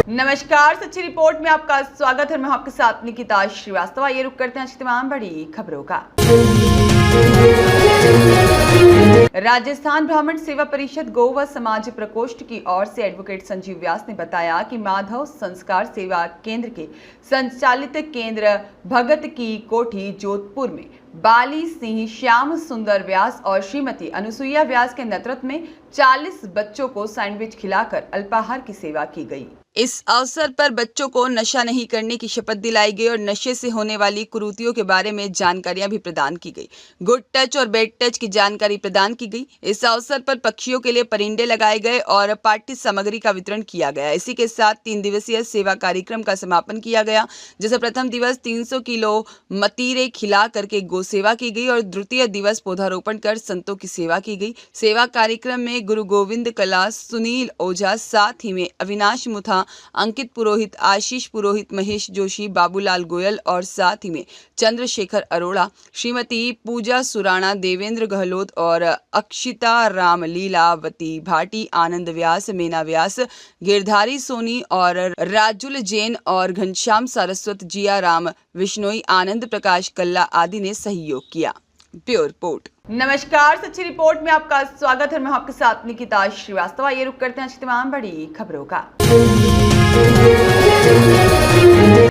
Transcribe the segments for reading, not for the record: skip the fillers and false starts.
नमस्कार, सच्ची रिपोर्ट में आपका स्वागत है। मैं आपके साथ निकिता श्रीवास्तव। आइए रुक करते हैं आज की तमाम बड़ी खबरों का। राजस्थान ब्राह्मण सेवा परिषद गौ व समाज प्रकोष्ठ की ओर से एडवोकेट संजीव व्यास ने बताया कि माधव संस्कार सेवा केंद्र के संचालित केंद्र भगत की कोठी जोधपुर में बाली सिंह, श्याम सुंदर व्यास और श्रीमती अनुसुईया व्यास के नेतृत्व में 40 बच्चों को सैंडविच खिलाकर अल्पाहार की सेवा की गई। इस अवसर पर बच्चों को नशा नहीं करने की शपथ दिलाई गई और नशे से होने वाली कुरीतियों के बारे में जानकारियां भी प्रदान की गई। गुड टच और बैड टच की जानकारी प्रदान की गई। इस अवसर पर पक्षियों के लिए परिंदे लगाए गए और पाठ्य सामग्री का वितरण किया गया। इसी के साथ 3 दिवसीय सेवा कार्यक्रम का समापन किया गया, जिसे प्रथम दिवस 300 किलो मतीरे खिला करके गौ सेवा की गई और द्वितीय दिवस पौधारोपण कर संतों की सेवा की गई। सेवा कार्यक्रम में गुरु गोविंद कला, सुनील ओझा, साथ ही में अविनाश मुथा, अंकित पुरोहित, आशीष पुरोहित, महेश जोशी, बाबूलाल गोयल और साथ ही में चंद्रशेखर अरोड़ा, श्रीमती पूजा सुराणा, देवेंद्र गहलोत और अक्षिता राम, लीलावती भाटी, आनंद व्यास, मीना व्यास, गिरधारी सोनी और राजुल जैन और घनश्याम सारस्वत, जिया राम, विश्नोई, आनंद प्रकाश कल्ला आदि ने सहयोग किया। Bureau report. नमस्कार, सच्ची रिपोर्ट में आपका स्वागत है। मैं आपके साथ निकिता श्रीवास्तव। आइए रुक करते हैं आज की तमाम बड़ी खबरों का।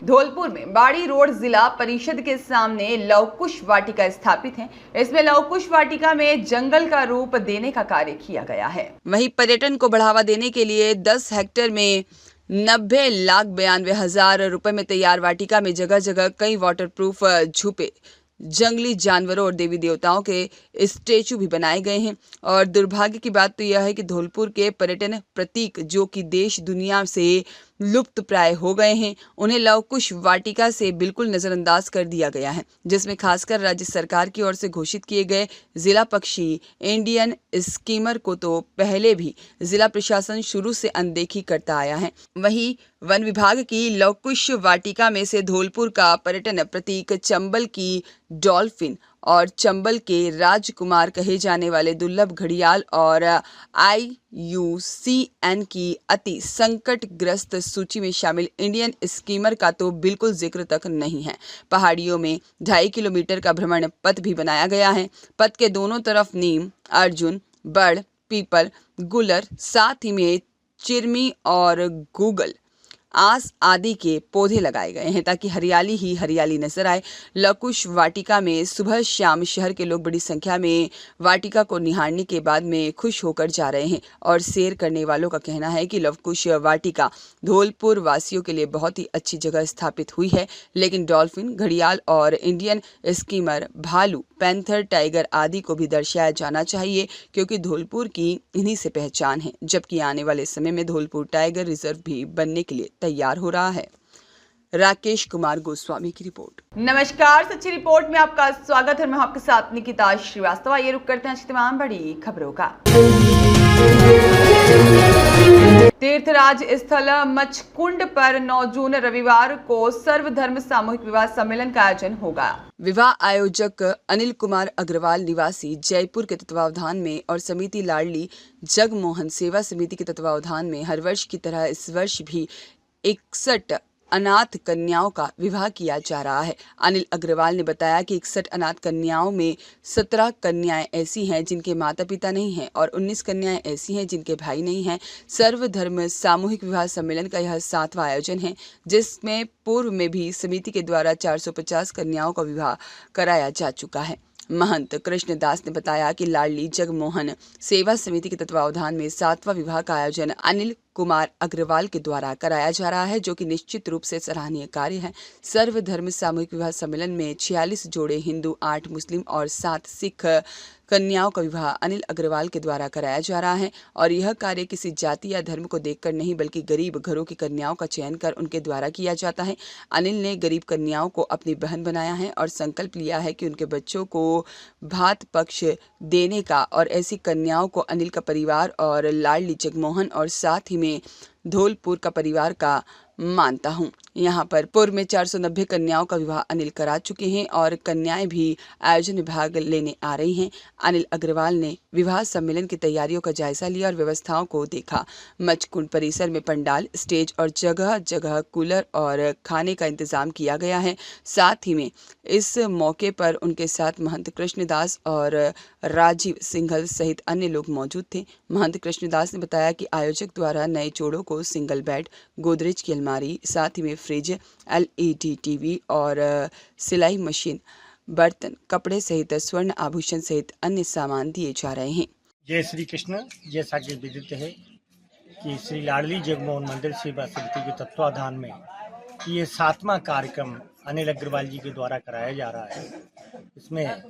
धौलपुर में बाड़ी रोड जिला परिषद के सामने लवकुश वाटिका स्थापित है। इसमें लवकुश वाटिका में जंगल का रूप देने का कार्य किया गया है। वहीं पर्यटन को बढ़ावा देने के लिए 10 हेक्टेयर में 90,92,000 रुपए में तैयार वाटिका में जगह जगह कई वाटरप्रूफ झूपे, जंगली जानवरों और देवी देवताओं के स्टेचू भी बनाए गए हैं। और दुर्भाग्य की बात तो यह है कि धौलपुर के पर्यटन प्रतीक, जो कि देश दुनिया से लुप्त प्राय हो गए हैं, उन्हें लवकुश वाटिका से बिल्कुल नजरअंदाज कर दिया गया है, जिसमें खासकर राज्य सरकार की ओर से घोषित किए गए जिला पक्षी इंडियन स्कीमर को तो पहले भी जिला प्रशासन शुरू से अनदेखी करता आया है। वहीं वन विभाग की लवकुश वाटिका में से धौलपुर का पर्यटन प्रतीक चंबल की डॉल्फिन और चंबल के राजकुमार कहे जाने वाले दुर्लभ घड़ियाल और IUCN की अति संकटग्रस्त सूची में शामिल इंडियन स्कीमर का तो बिल्कुल जिक्र तक नहीं है। पहाड़ियों में 2.5 किलोमीटर का भ्रमण पथ भी बनाया गया है। पथ के दोनों तरफ नीम, अर्जुन, बड़, पीपल, गुलर, साथ ही में चिरमी और गूगल, आस आदि के पौधे लगाए गए हैं ताकि हरियाली ही हरियाली नजर आए। लवकुश वाटिका में सुबह शाम शहर के लोग बड़ी संख्या में वाटिका को निहारने के बाद में खुश होकर जा रहे हैं और सैर करने वालों का कहना है कि लवकुश वाटिका धौलपुर वासियों के लिए बहुत ही अच्छी जगह स्थापित हुई है, लेकिन डॉल्फिन, घड़ियाल और इंडियन स्कीमर, भालू, पैंथर, टाइगर आदि को भी दर्शाया जाना चाहिए, क्योंकि धौलपुर की इन्हीं से पहचान है। जबकि आने वाले समय में धौलपुर टाइगर रिजर्व भी बनने के लिए तैयार हो रहा है। राकेश कुमार गोस्वामी की रिपोर्ट। नमस्कार, सच्ची रिपोर्ट में आपका स्वागत है। मैं आपके साथ निकिता श्रीवास्तव। आइए रुक करते हैं आज की तमाम बड़ी खबरों का। तीर्थराज स्थल मचकुंड पर 9 जून रविवार को सर्वधर्म सामूहिक विवाह सम्मेलन का आयोजन होगा। विवाह आयोजक अनिल कुमार अग्रवाल निवासी जयपुर के तत्वावधान में और समिति लाडली जगमोहन सेवा समिति के तत्वावधान में हर वर्ष की तरह इस वर्ष भी 61 अनाथ कन्याओं का विवाह किया जा रहा है। अनिल अग्रवाल ने बताया कि 61 अनाथ कन्याओं में 17 कन्याएं ऐसी हैं जिनके माता पिता नहीं हैं और 19 कन्याएं ऐसी हैं जिनके भाई नहीं हैं। सर्वधर्म सामूहिक विवाह सम्मेलन का यह 7वां आयोजन है, जिसमें पूर्व में भी समिति के द्वारा 450 कन्याओं का विवाह कराया जा चुका है। महंत कृष्णदास ने बताया कि लाडली जगमोहन सेवा समिति के तत्वावधान में 7वां विवाह का आयोजन अनिल कुमार अग्रवाल के द्वारा कराया जा रहा है, जो कि निश्चित रूप से सराहनीय कार्य है। सर्वधर्म सामूहिक विवाह सम्मेलन में 46 जोड़े हिंदू, 8 मुस्लिम और 7 सिख कन्याओं का विवाह अनिल अग्रवाल के द्वारा कराया जा रहा है और यह कार्य किसी जाति या धर्म को देखकर नहीं बल्कि गरीब घरों की कन्याओं का चयन कर उनके द्वारा किया जाता है। अनिल ने गरीब कन्याओं को अपनी बहन बनाया है और संकल्प लिया है कि उनके बच्चों को भात पक्ष देने का, और ऐसी कन्याओं को अनिल का परिवार और लाडली जगमोहन और साथ ही में धौलपुर का परिवार का मानता हूँ। यहाँ पर पूर्व में 490 कन्याओं का विवाह अनिल करा चुके हैं और कन्याएं भी आयोजन में भाग लेने आ रही हैं। अनिल अग्रवाल ने विवाह सम्मेलन की तैयारियों का जायजा लिया और व्यवस्थाओं को देखा। मचकुंड परिसर में पंडाल, स्टेज और जगह जगह कूलर और खाने का इंतजाम किया गया है। साथ ही में इस मौके पर उनके साथ महंत कृष्णदास और राजीव सिंघल सहित अन्य लोग मौजूद थे। महंत कृष्णदास ने बताया कि आयोजक द्वारा नए जोड़ों को सिंगल बेड, गोदरेज की अलमारी, साथ ही में फ्रिज, LED टीवी और सिलाई मशीन, बर्तन, कपड़े सहित स्वर्ण आभूषण सहित अन्य सामान दिए जा रहे हैं। जय श्री कृष्ण। जैसा कि विदित है कि श्री लाडली जगमोहन मंदिर सेवा समिति के तत्वाधान में ये 7वां कार्यक्रम अनिल अग्रवाल जी के द्वारा कराया जा रहा है। इसमें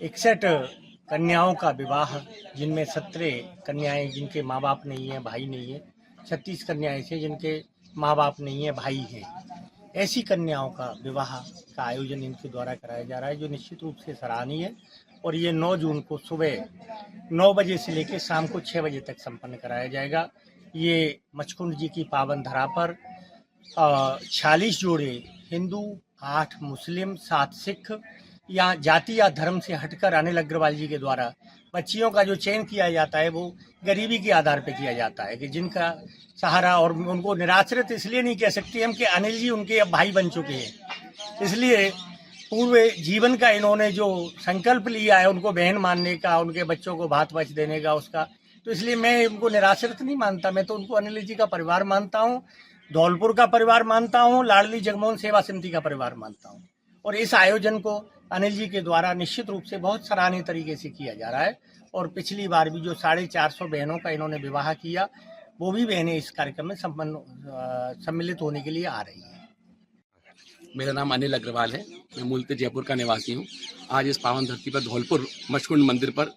61 कन्याओं का विवाह, जिनमें 17 कन्याएं जिनके माँ बाप नहीं है, भाई नहीं है, 36 कन्याएं ऐसे जिनके माँ बाप नहीं है, भाई है। ऐसी कन्याओं का विवाह का आयोजन इनके द्वारा कराया जा रहा है, जो निश्चित रूप से सराहनीय है। और ये 9 जून को सुबह 9 बजे से लेकर शाम को 6 बजे तक संपन्न कराया जाएगा। ये मचकुंड जी की पावन धरा पर 46 जोड़े हिंदू, 8 मुस्लिम, 7 सिख या जाति या धर्म से हटकर अनिल अग्रवाल जी के द्वारा बच्चियों का जो चयन किया जाता है वो गरीबी के आधार पर किया जाता है, कि जिनका सहारा, और उनको निराश्रित इसलिए नहीं कह सकते हम कि अनिल जी उनके अब भाई बन चुके हैं। इसलिए पूर्व जीवन का इन्होंने जो संकल्प लिया है उनको बहन मानने का, उनके बच्चों को भात वाच देने का, उसका, तो इसलिए मैं उनको निराश्रित नहीं मानता। मैं तो उनको अनिल जी का परिवार मानता हूँ, धौलपुर का परिवार मानता हूँ, लाडली जगमोहन सेवा समिति का परिवार मानता हूँ। और इस आयोजन को अनिल जी के द्वारा निश्चित रूप से बहुत सराहनीय तरीके से किया जा रहा है। और पिछली बार भी जो 450 बहनों का इन्होंने विवाह किया, वो भी बहनें इस कार्यक्रम में सम्मिलित होने के लिए आ रही हैं। मेरा नाम अनिल अग्रवाल है। मैं मूलतः जयपुर का निवासी हूँ। आज इस पावन धरती पर धौलपुर मचकुंड मंदिर पर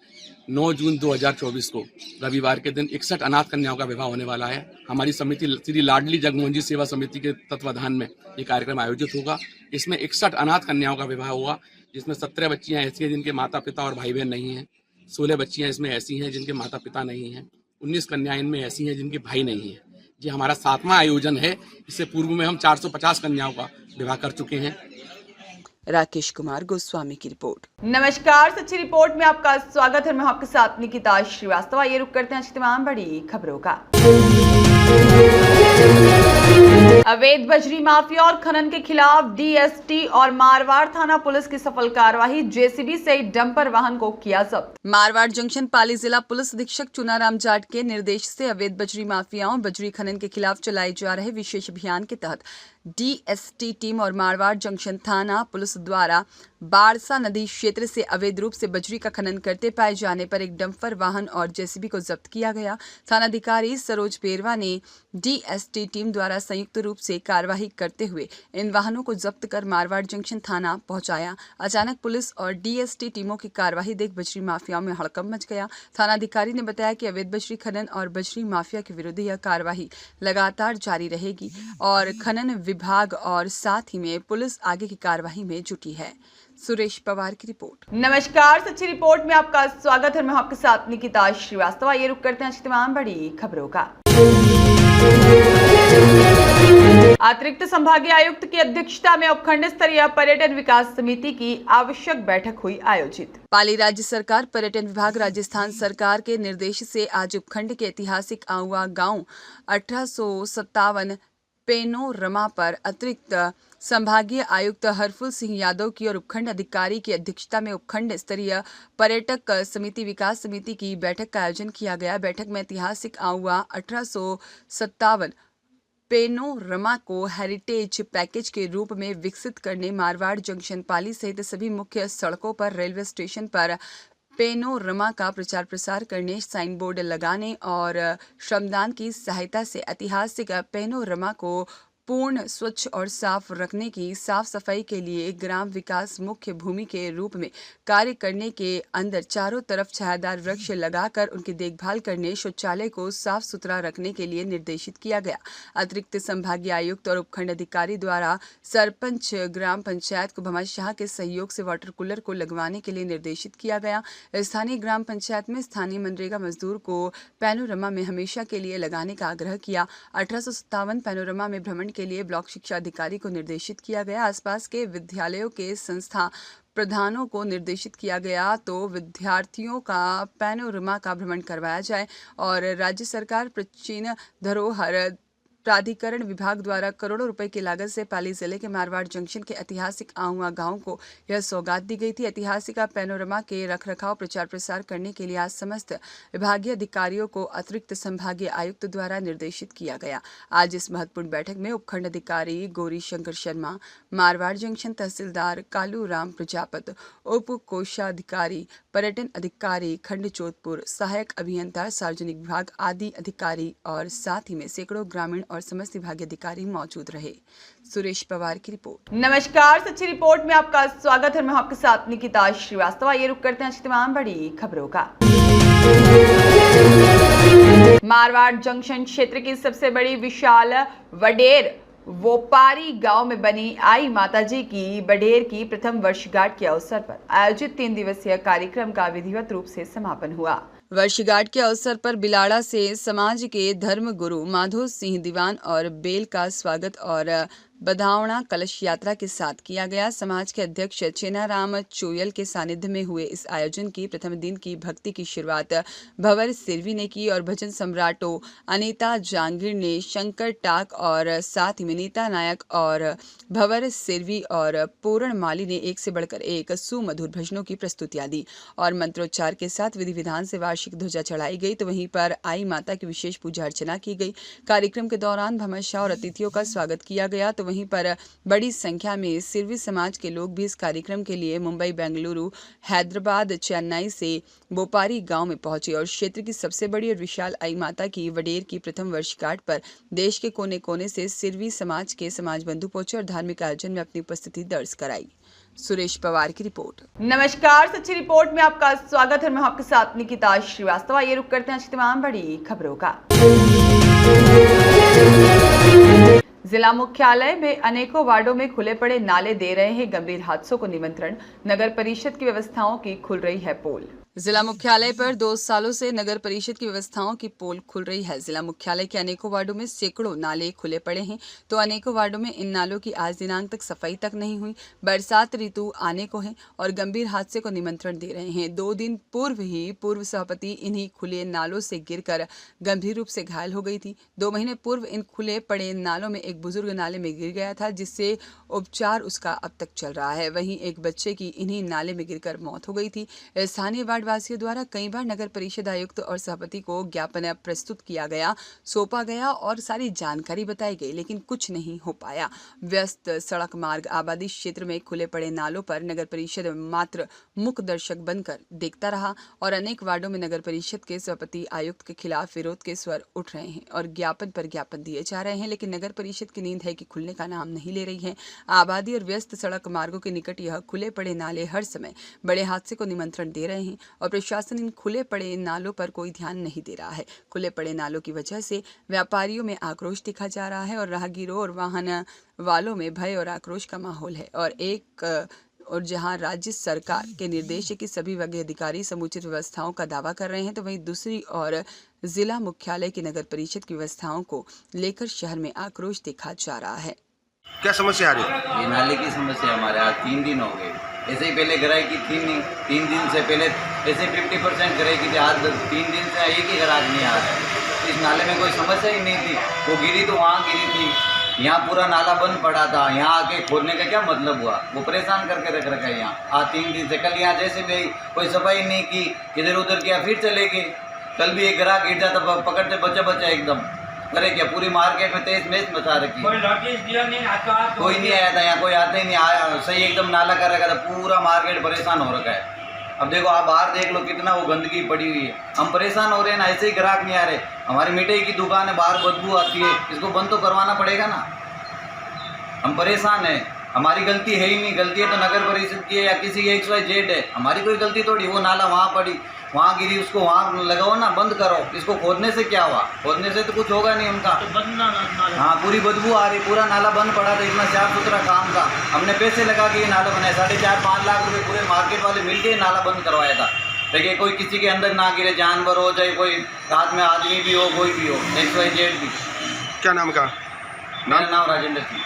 9 जून 2024 को रविवार के दिन 61 अनाथ कन्याओं का विवाह होने वाला है। हमारी समिति श्री लाडली जगमोहन जी सेवा समिति के तत्वाधान में ये कार्यक्रम आयोजित होगा। इसमें 61 अनाथ कन्याओं का विवाह होगा, जिसमें 17 बच्चियाँ ऐसी हैं जिनके माता पिता और भाई बहन नहीं हैं, 16 बच्चियाँ इसमें ऐसी हैं जिनके माता पिता नहीं हैं, 19 कन्याएं इनमें ऐसी हैं जिनके भाई नहीं हैं। ये हमारा 7वां आयोजन है। इससे पूर्व में हम 450 कन्याओं का विवाह कर चुके हैं। राकेश कुमार गोस्वामी की रिपोर्ट। नमस्कार, सच्ची रिपोर्ट में आपका स्वागत है। मैं आपके साथ निकिता श्रीवास्तव। ये रुक करते हैं आज की तमाम बड़ी खबरों का। अवैध बजरी माफिया और खनन के खिलाफ DST और मारवाड़ थाना पुलिस की सफल कार्रवाई, JCB से डंपर वाहन को किया जब्त। मारवाड़ जंक्शन पाली जिला पुलिस अधीक्षक चुनाराम जाट के निर्देश से अवैध बजरी माफियाओं, बजरी खनन के खिलाफ चलाए जा रहे विशेष अभियान के तहत DST टीम और मारवाड़ जंक्शन थाना पुलिस द्वारा बारसा नदी क्षेत्र से अवैध रूप से बजरी का खनन करते पाए जाने पर एक डंपर वाहन और JCB को जब्त किया गया। थानाधिकारी सरोज पेरवा ने DST टीम द्वारा संयुक्त रूप से कार्यवाही करते हुए इन वाहनों को जब्त कर मारवाड़ जंक्शन थाना पहुंचाया। अचानक पुलिस और DST टीमों की कार्यवाही देख बजरी माफियाओं में हड़कंप मच गया। थानाधिकारी ने बताया कि अवैध बजरी खनन और बजरी माफिया के विरुद्ध यह कार्यवाही लगातार जारी रहेगी और खनन विभाग और साथ ही में पुलिस आगे की कार्यवाही में जुटी है। सुरेश पवार की रिपोर्ट। नमस्कार, सच्ची रिपोर्ट में आपका स्वागत है। मैं आपके साथ निकिता श्रीवास्तव। ये रुक करते हैं आज की तमाम बड़ी खबरों का। अतिरिक्त संभागीय आयुक्त की अध्यक्षता में उपखंड स्तरीय पर्यटन विकास समिति की आवश्यक बैठक हुई आयोजित। पाली राज्य सरकार पर्यटन विभाग राजस्थान सरकार के निर्देश से आज उपखंड के ऐतिहासिक आउवा गांव 1857 पेनोरमा पर अतिरिक्त संभागीय आयुक्त हरफुल सिंह यादव की और उपखंड अधिकारी की अध्यक्षता में उपखंड स्तरीय पर्यटक समिति विकास समिति की बैठक का आयोजन किया गया। बैठक में ऐतिहासिक आउवा 1857 पेनोरमा को हेरिटेज पैकेज के रूप में विकसित करने, मारवाड़ जंक्शन पाली सहित सभी मुख्य सड़कों पर, रेलवे स्टेशन पर पेनोरमा का प्रचार प्रसार करने, साइन बोर्ड लगाने और श्रमदान की सहायता से ऐतिहासिक पेनोरमा को पूर्ण स्वच्छ और साफ रखने की, साफ सफाई के लिए ग्राम विकास मुख्य भूमि के रूप में कार्य करने के अंदर चारों तरफ छायादार वृक्ष लगाकर उनकी देखभाल करने, शौचालय को साफ सुथरा रखने के लिए निर्देशित किया गया। अतिरिक्त संभागीय आयुक्त और उपखंड अधिकारी द्वारा सरपंच ग्राम पंचायत को भमाशाह के सहयोग से वाटर कूलर को लगवाने के लिए निर्देशित किया गया। स्थानीय ग्राम पंचायत में स्थानीय मनरेगा मजदूर को पैनोरमा में हमेशा के लिए लगाने का आग्रह किया। 1857 पैनोरमा में भ्रमण के लिए ब्लॉक शिक्षा अधिकारी को निर्देशित किया गया। आसपास के विद्यालयों के संस्था प्रधानों को निर्देशित किया गया तो विद्यार्थियों का पैनोरमा का भ्रमण करवाया जाए और राज्य सरकार प्राचीन धरोहर प्राधिकरण विभाग द्वारा करोड़ों रुपए की लागत से पाली जिले के मारवाड़ जंक्शन के ऐतिहासिक आहुआ गांव को यह सौगात दी गई थी। ऐतिहासिक पैनोरमा के रखरखाव प्रचार प्रसार करने के लिए आज समस्त विभागीय अधिकारियों को अतिरिक्त संभागीय आयुक्त द्वारा निर्देशित किया गया। आज इस महत्वपूर्ण बैठक में उपखंड अधिकारी गौरी शंकर शर्मा, मारवाड़ जंक्शन तहसीलदार कालू राम प्रजापत, उप कोषाधिकारी, पर्यटन अधिकारी खंड जोधपुर, सहायक अभियंता सार्वजनिक विभाग आदि अधिकारी और साथ ही में सैकड़ों ग्रामीण और समस्त विभागीय अधिकारी मौजूद रहे। सुरेश पवार की रिपोर्ट। नमस्कार, सच्ची रिपोर्ट में आपका स्वागत है। मैं आपके साथ निकिता श्रीवास्तव। ये रुक करते हैं आज की तमाम बड़ी खबरों का। मारवाड़ जंक्शन क्षेत्र की सबसे बड़ी विशाल वडेर वोपारी गांव में बनी आई माताजी की बडेर की प्रथम वर्षगांठ के अवसर पर आयोजित 3 दिवसीय कार्यक्रम का विधिवत रूप से समापन हुआ। वर्षगांठ के अवसर पर बिलाड़ा से समाज के धर्म गुरु माधो सिंह दीवान और बेल का स्वागत और बधावना कलश यात्रा के साथ किया गया। समाज के अध्यक्ष चेनाराम चोयल के सानिध्य में हुए इस आयोजन की प्रथम दिन की भक्ति की शुरुआत भंवर सिरवी ने की और भजन सम्राटों अनीता जांगीर ने शंकर टाक और साथ ही नीता नायक और भंवर सिरवी और पूर्ण माली ने एक से बढ़कर एक सुमधुर भजनों की प्रस्तुतियां दी और मंत्रोच्चार के साथ विधि विधान से वार्षिक ध्वजा चढ़ाई गई तो वहीं पर आई माता की विशेष पूजा अर्चना की गई। कार्यक्रम के दौरान भामाशाह और अतिथियों का स्वागत किया गया तो वहीं पर बड़ी संख्या में सिरवी समाज के लोग भी इस कार्यक्रम के लिए मुंबई, बेंगलुरु, हैदराबाद, चेन्नई से बोपारी गांव में पहुंचे और क्षेत्र की सबसे बड़ी और विशाल आई माता की वडेर की प्रथम वर्षगांठ पर देश के कोने कोने से सिरवी समाज के समाज बंधु पहुंचे और धार्मिक आयोजन में अपनी उपस्थिति दर्ज कराई। सुरेश पवार की रिपोर्ट। नमस्कार, सच्ची रिपोर्ट में आपका स्वागत है। मैं आपके साथ निकिता श्रीवास्तव। ये रुक करते हैं आज की तमाम बड़ी खबरों का। जिला मुख्यालय में अनेकों वार्डों में खुले पड़े नाले दे रहे हैं गंभीर हादसों को निमंत्रण। नगर परिषद की व्यवस्थाओं की खुल रही है पोल। जिला मुख्यालय पर 2 सालों से नगर परिषद की व्यवस्थाओं की पोल खुल रही है। जिला मुख्यालय के अनेकों वार्डों में सैकड़ों नाले खुले पड़े हैं तो अनेकों वार्डों में इन नालों की आज दिनांक तक सफाई तक नहीं हुई। बरसात ऋतु आने को है और गंभीर हादसे को निमंत्रण दे रहे हैं। 2 दिन पूर्व ही पूर्व सभापति इन्हीं खुले नालों से गिरकर गंभीर रूप से घायल हो गई थी। 2 महीने पूर्व इन खुले पड़े नालों में एक बुजुर्ग नाले में गिर गया था जिससे उपचार उसका अब तक चल रहा है। वहीं एक बच्चे की इन्हीं नाले में गिरकर मौत हो गई थी। स्थानीय वार्डवासियों द्वारा कई बार नगर परिषद आयुक्त और सभापति को ज्ञापन प्रस्तुत किया गया, सौंपा गया और सारी जानकारी बताई गई लेकिन कुछ नहीं हो पाया। व्यस्त सड़क मार्ग आबादी क्षेत्र में खुले पड़े नालों पर नगर परिषद मात्र मुख दर्शक बनकर देखता रहा और अनेक वार्डों में नगर परिषद के सभापति आयुक्त के खिलाफ विरोध के स्वर उठ रहे हैं और ज्ञापन पर ज्ञापन दिए जा रहे हैं लेकिन नगर परिषद की नींद है कि खुलने का नाम नहीं ले रही है। आबादी और व्यस्त सड़क मार्गों के निकट यह खुले पड़े नाले हर समय बड़े हादसे को निमंत्रण दे रहे हैं और प्रशासन इन खुले पड़े नालों पर कोई ध्यान नहीं दे रहा है। खुले पड़े नालों की वजह से व्यापारियों में आक्रोश दिखा जा रहा है और राहगीरों और वाहन वालों में भय और आक्रोश का माहौल है और जहां राज्य सरकार के निर्देश है कि सभी विभागीय अधिकारी समुचित व्यवस्थाओं का दावा कर रहे हैं तो वहीं दूसरी ओर जिला मुख्यालय की नगर परिषद की व्यवस्थाओं को लेकर शहर में आक्रोश देखा जा रहा है। क्या समस्या आ रही है? ये नाले की समस्या हमारे आज 3 दिन हो गए। ऐसे ही पहले ग्राहक की 3 दिन से पहले ऐसे 50% ग्राहक की थी। आज 3 दिन से एक ही ग्राहक नहीं आ रहा है। इस नाले में कोई समस्या ही नहीं थी। वो गिरी तो वहाँ गिरी थी, यहाँ पूरा नाला बंद पड़ा था। यहाँ आके खोदने का क्या मतलब हुआ? वो परेशान करके रख रखा है यहाँ। आज 3 दिन से कल यहाँ जैसे भी कोई सफाई नहीं की, इधर उधर किया, फिर चले गए। कल भी एक ग्राहक गिर जाता पकड़ते बच्चा एकदम करे क्या पूरी मार्केट में तेज मेज मचा रखी। कोई नोटिस दिया नहीं, कोई नहीं आया था यहाँ, कोई आता ही नहीं आया। सही एकदम नाला कर रखा था, पूरा मार्केट परेशान हो रखा है। अब देखो आप बाहर देख लो कितना वो गंदगी पड़ी हुई है। हम परेशान हो रहे हैं ना, ऐसे ही ग्राहक नहीं आ रहे। हमारी मिठाई की दुकान है, बाहर बदबू आती है, इसको बंद तो करवाना पड़ेगा ना। हम परेशान हैं, हमारी गलती है ही नहीं। गलती है तो नगर परिषद की है या किसी XYZ है, हमारी कोई गलती थोड़ी। वो नाला वहाँ पड़ी, वहाँ गिरी, उसको वहाँ लगाओ ना, बंद करो। इसको खोदने से क्या हुआ? खोदने से तो कुछ होगा नहीं उनका। तो हाँ, पूरी बदबू आ रही, पूरा नाला बंद पड़ा था। इतना साफ सुथरा काम था, हमने पैसे लगा के ये नाला बनाया। 4.5-5 लाख रुपए पूरे मार्केट वाले मिल के नाला बंद करवाया था। देखिए कोई किसी के अंदर ना गिरे, जानवर हो चाहे कोई साथ में आदमी भी हो, कोई भी हो, XYZ भी। क्या नाम का? मेरा नाम राजेंद्र सिंह।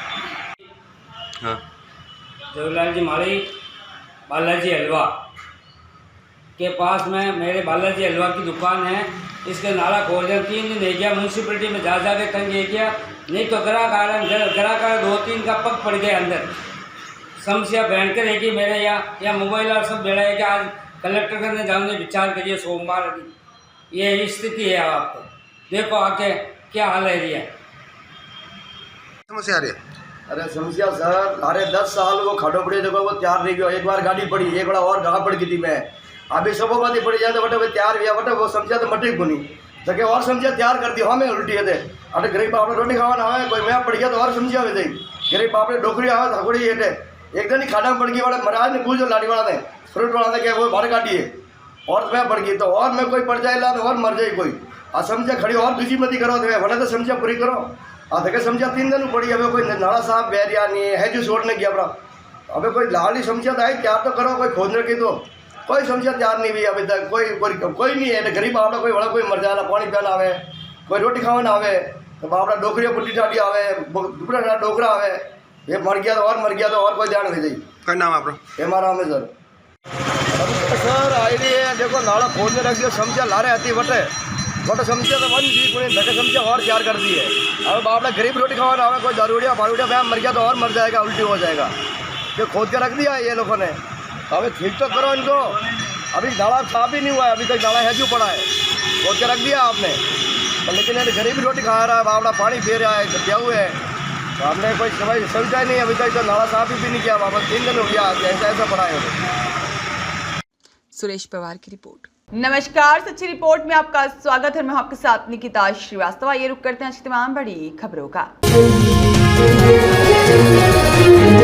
हाँ जवाहरलाल जी माड़ी बालाजी हलवा के पास में मेरे बालाजी हलवा की दुकान है। इसके नाला खोल दिया, 3 दिन रह गया, म्यूनसिपलिटी में जा के तंग ये किया, नहीं तो ग्राहक आ रहा, ग्राहक 2-3 का पग पड़ गया अंदर। समस्या भयंकर है कि मेरे यहाँ मोबाइल और सब बेड़ा है कि आज कलेक्टर करने जाने विचार करिए सोमवार की। ये स्थिति है, आपको देखो आके क्या हाल है ये। समस्या आ रही है। अरे समस्या सर, अरे 10 साल वो खड़ो पड़े देखो, वो तैयार नहीं गया। एक बार गाड़ी पड़ी, एक बड़ा और गाँव पड़ गई थी मैं, अभी सब बातें पड़ी जाते बटे वो तैयार हुआ बटे वो समझा तो मटी बनी जगह और समझा तैयार कर दी हमें उल्टी है। अरे गरीब बाप ने रोटी खावा आवे, कोई मैं पड़ गया तो और समझा हुए थे। गरीब बाप ने डोकरी आवे थकोड़ी हेटे एक दिन ही खाना पड़ गई वाले महाराज ने पूछो लाड़ी वाला ने फ्रूट वाला ने क्या वो बाहर काटी है और मैं पड़ गई तो और मैं कोई पड़ जाए ला और मर जाए कोई। आ समझा खड़ी और दूसरी मती करो तो वरना तो समझा पूरी करो। आ देखे समझा 3 दिन पड़ी, अबे कोई नाला साहब बैरिया नहीं है जो छोड़ने गया अपना। अबे कोई लाली समझा था तैयार तो करो, कोई खोदने की तो कोई समझा तैयार नहीं हुई अभी तक। कोई नहीं है। गरीब बापड़ा कोई बड़ा कोई मर जाना, पानी पियाना आवे, कोई रोटी खावा ना आवे, तो बापड़ा डोकरिया पुट्टी टाटी आवे, दुपड़ा डोकरा आवे, ये मर गया तो और कोई ध्यान नहीं दी। क्या नाम है आपका? हमारा में सर सर आई रही है, देखो नाला खोदने रख दिया, समझा ला रहे आती बटे बटे समझा तो वन जी पूरे धके समझा और तैयार कर दी है। अब बापड़ा गरीब रोटी खावा ना आवे, कोई दारूड़िया फारूड़िया मर गया तो और मर जाएगा, उल्टी हो जाएगा। ये खोद के रख दिया है ये लोगों ने, अभी ठीक तो करो इनको। अभी नाला साफ ही नहीं हुआ है, अभी तक नाला है जो पड़ा है, खोद के रख दिया आपने। तो लेकिन ये गरीब रोटी खा रहा है, बापड़ा पानी पी रहा है, क्या हुए है तो हमने कोई समझा ही नहीं अभी तक। तो नाला साफ भी नहीं किया, वापस 3 दिन हो गया, ऐसा पड़ा है। सुरेश पवार की रिपोर्ट। नमस्कार, सच्ची रिपोर्ट में आपका स्वागत है। मैं आपके साथ निकिता श्रीवास्तव। ये रुक करते हैं आज की तमाम बड़ी खबरों का।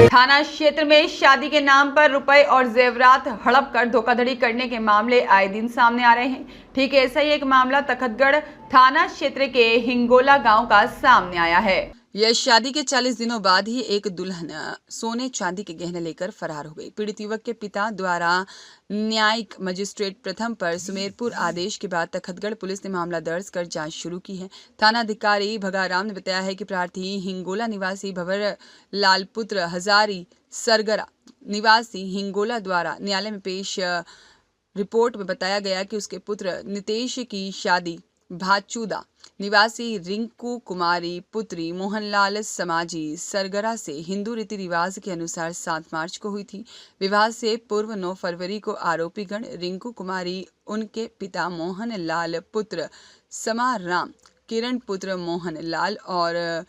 थाना क्षेत्र में शादी के नाम पर रुपए और जेवरात हड़प कर धोखाधड़ी करने के मामले आए दिन सामने आ रहे हैं। ठीक ऐसा ही एक मामला तखतगढ़ थाना क्षेत्र के हिंगोला गांव का सामने आया है। यह शादी के 40 दिनों बाद ही एक दुल्हन सोने चांदी के गहने लेकर फरार हो गई। पीड़ित युवक के पिता द्वारा न्यायिक मजिस्ट्रेट प्रथम पर सुमेरपुर आदेश के बाद तखतगढ़ पुलिस ने मामला दर्ज कर जांच शुरू की है। थानाधिकारी भगाराम ने बताया है कि प्रार्थी हिंगोला निवासी भवर लाल पुत्र हजारी सरगरा निवासी हिंगोला द्वारा न्यायालय में पेश रिपोर्ट में बताया गया कि उसके पुत्र नितेश की शादी भाचूदा निवासी रिंकू कुमारी पुत्री मोहनलाल समाजी सरगरा से हिंदू रीति रिवाज के अनुसार 7 मार्च को हुई थी। विवाह से पूर्व 9 फरवरी को आरोपीगण रिंकू कुमारी, उनके पिता मोहनलाल पुत्र समाराम, किरण पुत्र मोहनलाल और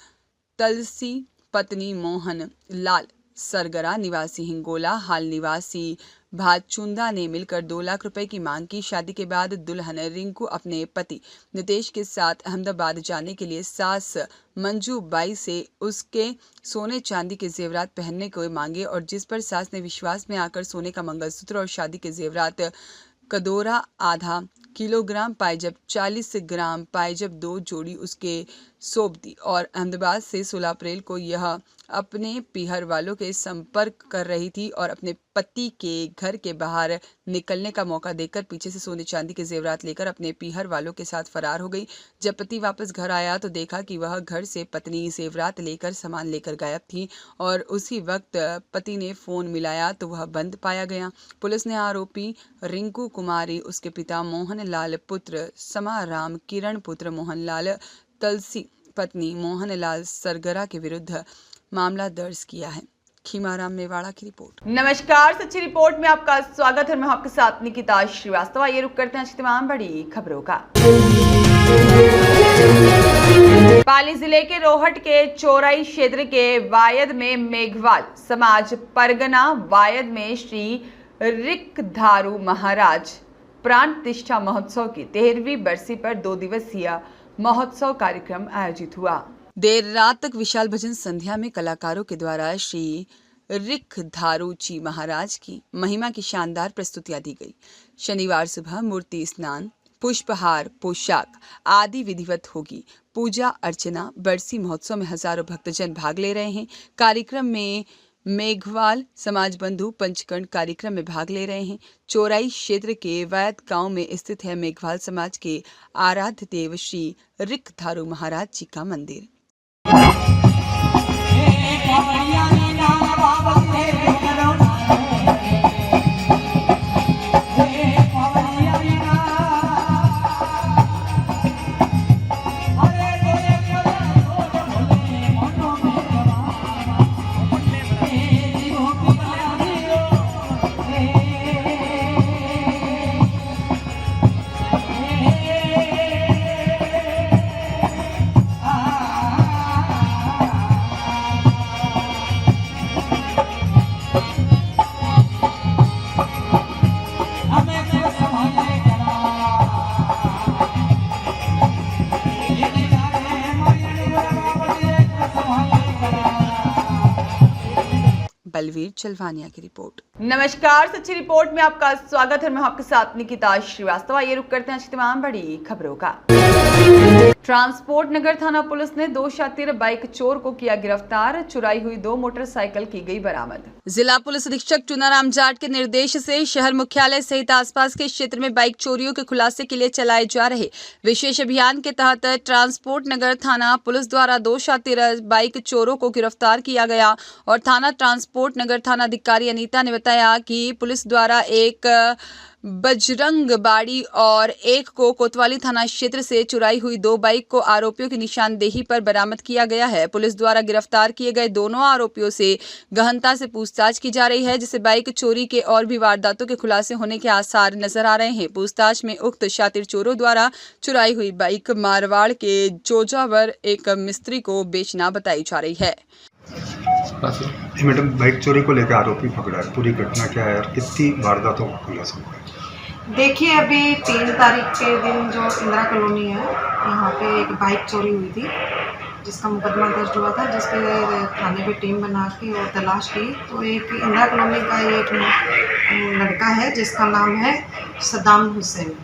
तलसी पत्नी मोहनलाल सरगरा निवासी हिंगोला हाल निवासी भाचुंदा ने मिलकर 2 लाख रुपए की मांग की। शादी के बाद दुल्हन रिंकू अपने पति नितेश के साथ अहमदाबाद जाने के लिए सास मंजू बाई से उसके सोने चांदी के जेवरात पहनने को मांगे और जिस पर सास ने विश्वास में आकर सोने का मंगलसूत्र और शादी के जेवरात कदोरा आधा किलोग्राम पाए जब 40 ग्राम पाए जब 2 जोड़ी उसके सौंप दी और अहमदाबाद से 16 अप्रैल को यह अपने पीहर वालों के संपर्क कर रही थी और अपने पति के घर के बाहर निकलने का मौका देकर पीछे से सोने चांदी के जेवरात लेकर अपने पीहर वालों के साथ फरार हो गई। जब पति वापस घर आया तो देखा कि वह घर से पत्नी जेवरात लेकर सामान लेकर गायब थी और उसी वक्त पति ने फोन मिलाया तो वह बंद पाया गया। पुलिस ने आरोपी रिंकू कुमारी, उसके पिता मोहनलाल पुत्र समाराम, किरण पुत्र मोहनलाल, तलसी पत्नी मोहनलाल सरगरा के विरुद्ध मामला दर्ज किया है। खीमाराम मेवाड़ा की रिपोर्ट। नमस्कार, सच्ची रिपोर्ट में आपका स्वागत है। मैं आपके साथ निकिता श्रीवास्तव। ये रुक करते हैं आज की तमाम बड़ी खबरों का। पाली जिले के रोहट के चौराई क्षेत्र के वायद में मेघवाल समाज परगना वायद में श्री रिकधारू महाराज प्राण प्रतिष्ठा महोत्सव की 13वीं बरसी पर 2 दिवसीय महोत्सव कार्यक्रम आयोजित हुआ। देर रात तक विशाल भजन संध्या में कलाकारों के द्वारा श्री रिकधारू जी महाराज की महिमा की शानदार प्रस्तुतियां दी गई। शनिवार सुबह मूर्ति स्नान, पुष्पहार, पोशाक आदि विधिवत होगी। पूजा अर्चना, बरसी महोत्सव में हजारों भक्तजन भाग ले रहे हैं। कार्यक्रम में मेघवाल समाज बंधु पंचकर्ण कार्यक्रम में भाग ले रहे हैं। चौराई क्षेत्र के वैद गांव में स्थित है मेघवाल समाज के आराध्य देव श्री रिकधारू महाराज जी का मंदिर। बलवीर चलवानिया की रिपोर्ट। नमस्कार, सच्ची रिपोर्ट में आपका स्वागत है। मैं हूं आपके साथ निकिता श्रीवास्तव। ये रुक करते हैं आज की तमाम बड़ी खबरों का। ट्रांसपोर्ट नगर थाना पुलिस ने 2 शातिर बाइक चोर को किया गिरफ्तार। चुराई हुई 2 मोटरसाइकिल की गई बरामद। जिला पुलिस अधीक्षक चुनाराम जाट के निर्देश से शहर मुख्यालय सहित आसपास के क्षेत्र में बाइक चोरियों के खुलासे के लिए चलाए जा रहे विशेष अभियान के तहत ट्रांसपोर्ट नगर थाना पुलिस द्वारा 2 शातिर बाइक चोरों को गिरफ्तार किया गया। और थाना ट्रांसपोर्ट नगर थाना अधिकारी अनीता ने बताया कि पुलिस द्वारा एक बजरंग बाड़ी और एक को कोतवाली थाना क्षेत्र से चुराई हुई 2 बाइक को आरोपियों की निशानदेही पर बरामद किया गया है। पुलिस द्वारा गिरफ्तार किए गए दोनों आरोपियों से गहनता से पूछताछ की जा रही है, जिससे बाइक चोरी के और भी वारदातों के खुलासे होने के आसार नजर आ रहे हैं। पूछताछ में उक्त शातिर चोरों द्वारा चुराई हुई बाइक मारवाड़ के जोजावर एक मिस्त्री को बेचना बताई जा रही है। मैडम, बाइक चोरी को लेकर आरोपी पकड़ा है, पूरी घटना क्या है और कितनी वारदातों का खुलासा हुआ है? देखिए, अभी 3 तारीख के दिन जो इंदिरा कॉलोनी है, यहाँ पे एक बाइक चोरी हुई थी, जिसका मुकदमा दर्ज हुआ था, जिसके थाने पे टीम बना के और तलाश की। तो एक इंदिरा कॉलोनी का एक लड़का है जिसका नाम है सद्दाम हुसैन।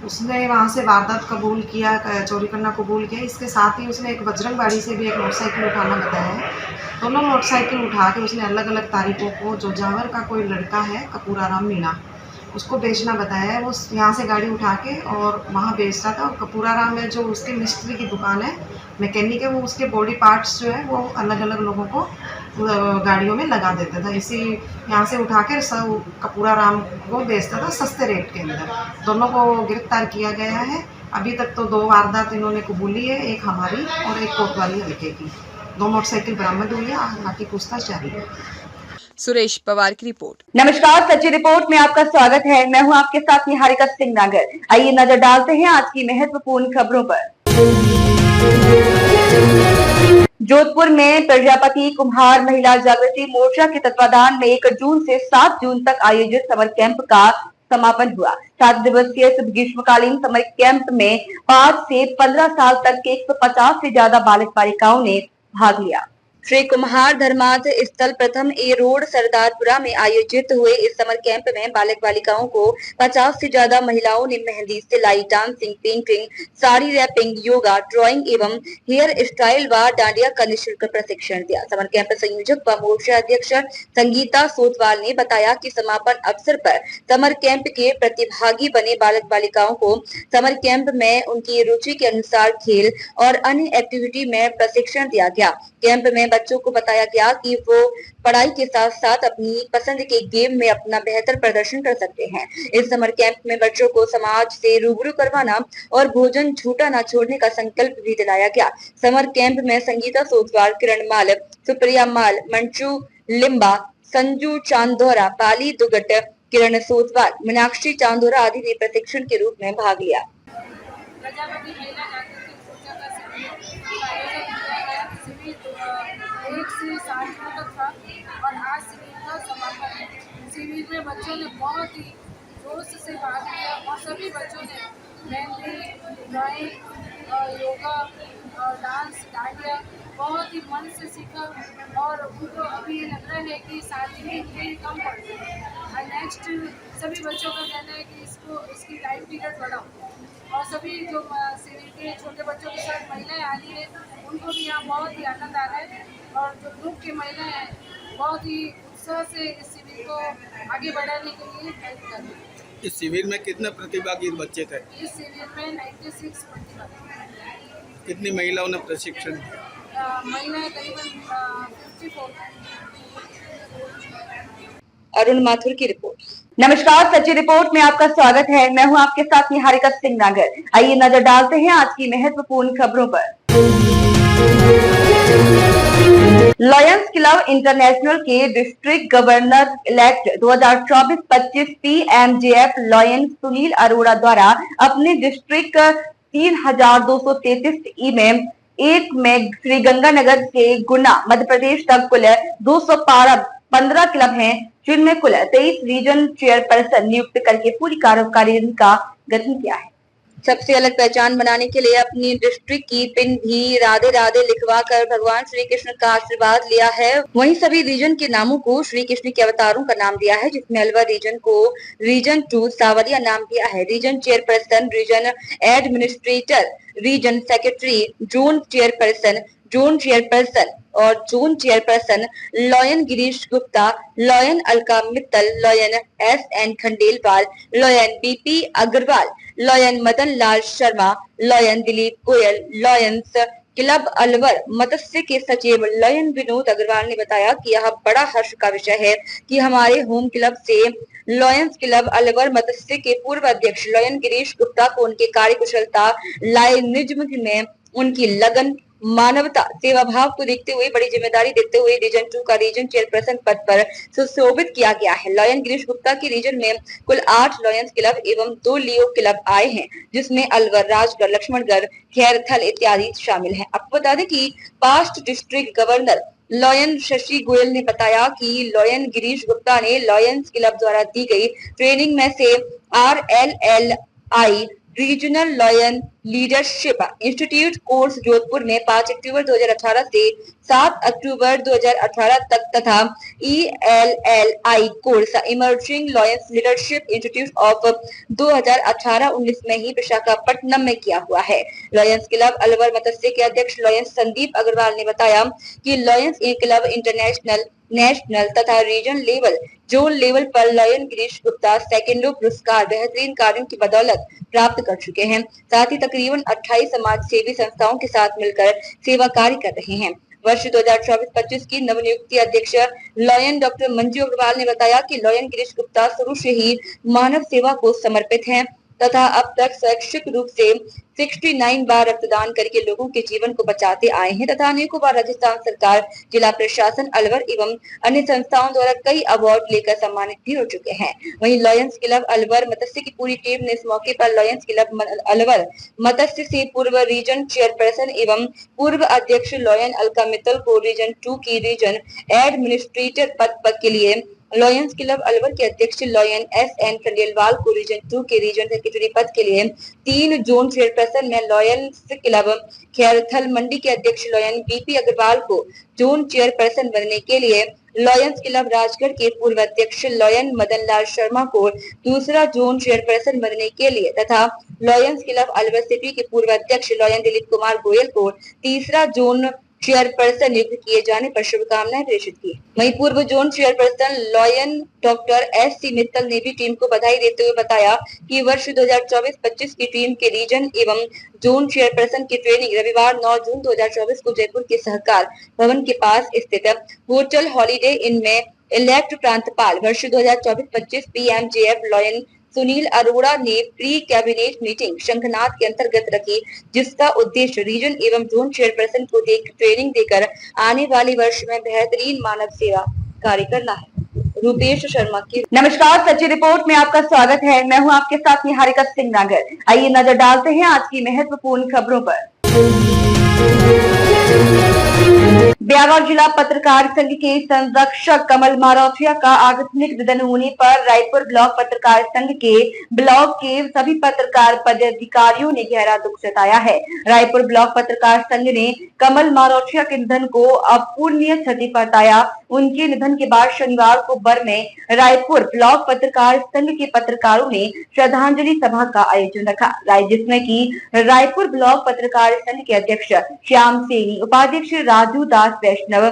उसने वहाँ से वारदात कबूल किया, चोरी करना कबूल किया। इसके साथ ही उसने एक बजरंगबाड़ी से भी एक मोटरसाइकिल उठाना बताया है। दोनों मोटरसाइकिल उठा के उसने अलग अलग तारीखों को जोजावर का कोई लड़का है कपूराराम मीणा, उसको बेचना बताया है। वो यहाँ से गाड़ी उठा के और वहाँ बेचता था। और कपूराराम में जो उसकी मिस्त्री की दुकान है, मैकेनिक है, वो उसके बॉडी पार्ट्स जो है वो अलग अलग लोगों को गाड़ियों में लगा देता था। इसी यहाँ से उठा के सब कपूराराम को बेचता था सस्ते रेट के अंदर। दोनों को गिरफ्तार किया गया है। अभी तक तो 2 वारदात इन्होंने कबूली है, एक हमारी और एक कोतवाली हल्के की। 2 मोटरसाइकिल बरामद हुई है, बाकी पूछताछ जारी है। सुरेश पवार की रिपोर्ट। नमस्कार, सच्ची रिपोर्ट में आपका स्वागत है। मैं हूं आपके साथ निहारिका सिंह नागर। आइए नजर डालते हैं आज की महत्वपूर्ण खबरों पर। जोधपुर में प्रजापति कुम्हार महिला जागृति मोर्चा के तत्वाधान में 1 जून से 7 जून तक आयोजित समर कैंप का समापन हुआ। 7 दिवसीय ग्रीष्मकालीन समर कैंप में 5 से 15 साल तक के 150 से ज्यादा बालक बालिकाओं ने भाग लिया। श्री कुम्हार धर्मार्थ स्थल प्रथम ए रोड सरदारपुरा में आयोजित हुए इस समर कैंप में बालक बालिकाओं को 50 से ज्यादा महिलाओं ने मेहंदी, सिलाई, dancing, painting, sari wrapping, yoga, drawing एवं हेयर स्टाइल व डांडिया का निःशुल्क प्रशिक्षण दिया। समर कैंप संयोजक व मोर्चा अध्यक्ष संगीता सोतवाल ने बताया कि समापन अवसर पर समर कैंप के प्रतिभागी बने बालक बालिकाओं को समर कैंप में उनकी रुचि के अनुसार खेल और अन्य एक्टिविटी में प्रशिक्षण दिया गया। कैंप में बच्चों को बताया गया कि वो पढ़ाई के साथ साथ अपनी पसंद के गेम में अपना बेहतर प्रदर्शन कर सकते हैं। इस समर कैंप में बच्चों को समाज से रूबरू करवाना और भोजन झूठा न छोड़ने का संकल्प भी दिलाया गया। समर कैंप में संगीता सोतवाल, किरण माल, सुप्रिया माल, मंचू लिम्बा, संजू चांदोरा, पाली दुगट, किरण सोतवाल, मीनाक्षी चांदोरा आदि ने प्रशिक्षण के रूप में भाग लिया। प्रजापति महिला जागृति मोर्चा का आयोजन किया गया। शिविर 1 से 7 जून तक था और आज शिविर का समापन है। शिविर में बच्चों ने बहुत ही जोश से भाग लिया और सभी बच्चों ने मेहंदी, ड्राइंग, योगा, डांस, डांडिया बहुत ही मन से सीखा और उनको अभी ये लग रहा है कि 7 दिन में उनके कम पड़ गए। और नेक्स्ट सभी बच्चों का कहना है कि इसकी टाइम पीरियड बढ़ाओ और सभी जो शिविर के छोटे बच्चों के साथ महिलाएं आ रही है उनको भी यहाँ बहुत ही आनंद आ रहा है और जो ग्रुप की महिलाएं हैं बहुत ही उत्साह से इस शिविर को आगे बढ़ाने के लिए हेल्प कर रही है। इस शिविर में कितने प्रतिभागी बच्चे थे? इस शिविर में 96 प्रतिभागी। कितनी महिलाओं ने प्रशिक्षण दिया? महीने करीबन 54। अरुण माथुर की रिपोर्ट। नमस्कार, सच्ची रिपोर्ट में आपका स्वागत है। मैं हूं आपके साथ निहारिका सिंह नागर। आइए नजर डालते हैं आज की महत्वपूर्ण खबरों पर। लॉयंस क्लब इंटरनेशनल के district governor elect 2024-25 PMJF Lions Sunil Arora द्वारा अपने डिस्ट्रिक्ट 3233 ई में 1 में श्री गंगानगर से गुना मध्य प्रदेश तक कुल 215 क्लब हैं, जिनमें कुल 23 रीजन चेयरपर्सन नियुक्त करके पूरी कार्यकारिणी का गठन किया है। सबसे अलग पहचान बनाने के लिए अपनी डिस्ट्रिक्ट की पिन भी राधे राधे लिखवा कर भगवान श्री कृष्ण का आशीर्वाद लिया है। वहीं सभी रीजन के नामों को श्री कृष्ण के अवतारों का नाम दिया है, जिसमें अलवर रीजन को रीजन 2 सावलिया नाम दिया है। Region chairperson, region administrator, region secretary, zone chairperson और zone chairperson lion Girish Gupta, lion Alka Mittal, lion S N. Khandelwal, lion B P Agarwal, lion Madan Lal Sharma, lion Dilip Goyal, Lions Club Alwar Matsya के सचिव लॉयन विनोद अग्रवाल ने बताया कि यह बड़ा हर्ष का विषय है कि हमारे होम क्लब से लॉयंस क्लब अलवर मत्स्य के पूर्व अध्यक्ष लॉयन गिरीश गुप्ता को उनके कार्यकुशलता, लायनिज्म में उनकी लगन, मानवता, सेवा भाव को देखते हुए बड़ी जिम्मेदारी देते हुए रीजन 2 का रीजन चेयरपर्सन पद पर सुशोभित किया गया है। लॉयन गिरीश गुप्ता के रीजन में कुल 8 लॉयंस क्लब एवं 2 लियो क्लब आए हैं, जिसमें अलवर, राजगढ़, लक्ष्मणगढ़, खैरथल इत्यादि शामिल हैं। आपको बता दें कि past district governor lion Shashi Goyal ने बताया कि लॉयन गिरीश गुप्ता ने लॉयंस क्लब द्वारा दी गई ट्रेनिंग में से RLLI regional lion leadership institute course Jodhpur में 5 अक्टूबर 2018 से 7 अक्टूबर 2018 तक तथा ELLI course emerging lions leadership institute of 2018-19 में ही विशाखापट्टनम में किया हुआ है। लॉयंस क्लब अलवर मत्स्य के अध्यक्ष लॉयंस संदीप अग्रवाल ने बताया कि लॉयंस क्लब इंटरनेशनल, नेशनल तथा रीजन लेवल, जोन लेवल पर लॉयन गिरीश गुप्ता सेकेंडो पुरस्कार बेहतरीन कार्यों की बदौलत प्राप्त कर चुके हैं। साथ ही तकरीबन 28 समाज सेवी संस्थाओं के साथ मिलकर सेवा कार्य कर रहे हैं। वर्ष 2024-25 की नवनियुक्ति अध्यक्ष लॉयन डॉक्टर मंजू अग्रवाल ने बताया कि लॉयन गिरीश गुप्ता शुरू से ही मानव सेवा को समर्पित हैं तथा अब तक शैक्षिक रूप से 69 बार रक्तदान करके लोगों के जीवन को बचाते आए हैं तथा अनेकों बार राजस्थान सरकार, जिला प्रशासन अलवर एवं अन्य संस्थाओं द्वारा कई अवार्ड लेकर सम्मानित भी हो चुके हैं। वहीं लॉयंस क्लब अलवर मत्स्य की पूरी टीम ने इस मौके पर लॉयंस क्लब अलवर मत्स्य से पूर्व रीजन चेयरपर्सन एवं पूर्व अध्यक्ष लॉयन अलका मित्तल को रीजन 2 की रीजन एडमिनिस्ट्रेटर पद के लिए, लॉयंस क्लब अलवर के अध्यक्ष लॉयन एस.एन. खंडेलवाल को रीजन 2 के रीजन सेक्रेटरी पद के लिए, 3 जोन चेयरपर्सन में लॉयंस क्लब खैरथल मंडी के अध्यक्ष लॉयन बीपी अग्रवाल को जोन चेयरपर्सन बनने के लिए, लॉयंस क्लब राजगढ़ के पूर्व अध्यक्ष लॉयन मदन लाल शर्मा को दूसरा जोन चेयरपर्सन बनने के लिए तथा लॉयंस क्लब अलवर सिटी के पूर्व अध्यक्ष लॉयन दिलीप कुमार गोयल को तीसरा जोन चेयरपर्सन नियुक्त किए जाने पर शुभकामनाएं प्रेषित की। वहीं पूर्व zone chairperson lion doctor S.C. Mittal ने भी टीम को बधाई देते हुए बताया कि वर्ष 2024-25 की टीम के रीजन एवं जोन चेयरपर्सन की ट्रेनिंग रविवार 9 जून 2024 को जयपुर के सहकार भवन के पास स्थित होटल हॉलीडे इन में इलेक्ट प्रांतपाल वर्ष 2024-25 पीएमजेएफ लॉयन सुनील अरोड़ा ने प्री कैबिनेट मीटिंग शंखनाद के अंतर्गत रखी, जिसका उद्देश्य रीजन एवं जोन चेयरपर्सन को ट्रेनिंग देकर आने वाले वर्ष में बेहतरीन मानव सेवा कार्य करना है। रूपेश शर्मा की नमस्कार, सच्ची रिपोर्ट में आपका स्वागत है। मैं हूं आपके साथ निहारिका सिंह नागर। आइए नजर डालते हैं आज की महत्वपूर्ण खबरों पर। ब्यावर जिला पत्रकार संघ के संरक्षक कमल मारोठिया का आकस्मिक निधन होने पर रायपुर ब्लॉक पत्रकार संघ के ब्लॉक के सभी पत्रकार पदाधिकारियों ने गहरा दुख जताया है। रायपुर ब्लॉक पत्रकार संघ ने कमल मारोठिया के निधन को अपूरणीय क्षति बताया। उनके निधन के बाद शनिवार को बर में रायपुर ब्लॉक पत्रकार संघ के पत्रकारों ने श्रद्धांजलि सभा का आयोजन रखा, जिसमें कि रायपुर ब्लॉक पत्रकार संघ के अध्यक्ष श्याम सेनी, उपाध्यक्ष राजू दास वैष्णव,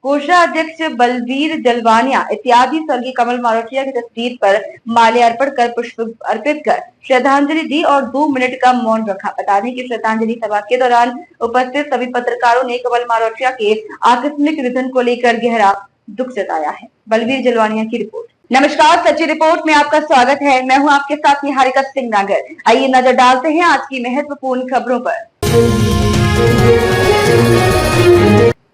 कोषा अध्यक्ष बलवीर जलवानिया इत्यादि स्वर्गीय कमल मारोटिया की तस्वीर पर माल्यार्पण कर पुष्प अर्पित कर श्रद्धांजलि दी और 2 मिनट का मौन रखा। बता दें कि श्रद्धांजलि सभा के दौरान उपस्थित सभी पत्रकारों ने कमल मारोटिया के आकस्मिक निधन को लेकर गहरा दुख जताया है। बलवीर जलवानिया की रिपोर्ट। नमस्कार, सच्ची रिपोर्ट में आपका स्वागत है। मैं हूं आपके साथ निहारिका सिंह नागर। आइए नजर डालते हैं आज की महत्वपूर्ण खबरों पर।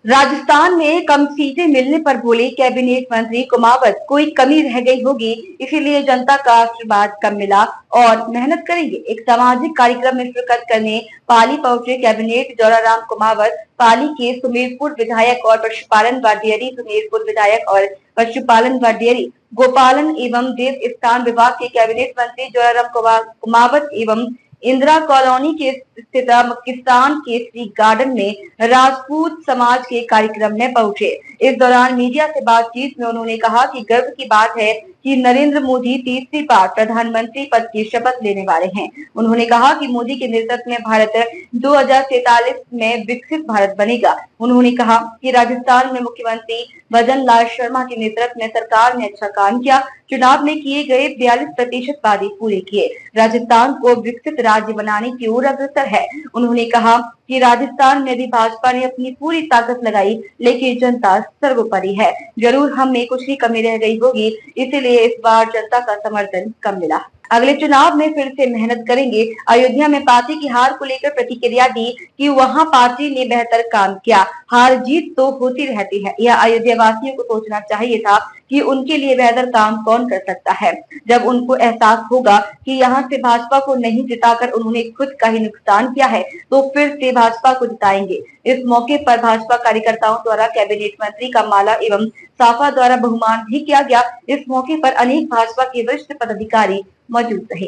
राजस्थान में कम सीटें मिलने पर बोले कैबिनेट मंत्री कुमावत, कोई कमी रह गई होगी, इसीलिए जनता का आशीर्वाद कम मिला और मेहनत करेंगे। एक सामाजिक कार्यक्रम में शिरकत करने पाली पहुंचे कैबिनेट जौराराम कुमावत पाली के सुमेरपुर विधायक और पशुपालन व डेयरी सुमेरपुर विधायक और पशुपालन व डेयरी गोपालन एवं देव स्थान विभाग के कैबिनेट मंत्री जौराराम कुमावत एवं इंदिरा कॉलोनी के स्थित किसान केसरी गार्डन में राजपूत समाज के कार्यक्रम में पहुंचे। इस दौरान मीडिया से बातचीत में उन्होंने कहा कि गर्व की बात है कि नरेंद्र मोदी तीसरी बार प्रधानमंत्री पद की शपथ लेने वाले हैं। उन्होंने कहा कि मोदी के नेतृत्व में भारत 2047 में विकसित भारत बनेगा। उन्होंने कहा कि राजस्थान में मुख्यमंत्री भजन लाल शर्मा के नेतृत्व में सरकार ने अच्छा काम किया। चुनाव में किए गए 42% वादे पूरे किए। राजस्थान को विकसित राज्य बनाने की ओर अग्रसर है। उन्होंने कहा कि राजस्थान में भी भाजपा ने अपनी पूरी ताकत लगाई, लेकिन जनता सर्वोपरि है। जरूर हम में कुछ ही कमी रह गई होगी, इसीलिए इस बार जनता का समर्थन कम मिला। अगले चुनाव में फिर से मेहनत करेंगे। अयोध्या में पार्टी की हार को लेकर प्रतिक्रिया दी कि वहां पार्टी ने बेहतर काम किया। हार जीत तो होती रहती है, यह अयोध्या वासियों को सोचना चाहिए था कि उनके लिए बेहतर काम कौन कर सकता है। जब उनको एहसास होगा कि यहाँ से भाजपा को नहीं जिताकर उन्होंने खुद का ही नुकसान किया है, तो फिर से भाजपा को जिताएंगे। इस मौके पर भाजपा कार्यकर्ताओं द्वारा कैबिनेट मंत्री का माला एवं साफा द्वारा बहुमान भी किया गया। इस मौके पर अनेक भाजपा के वरिष्ठ पदाधिकारी मौजूद रहे।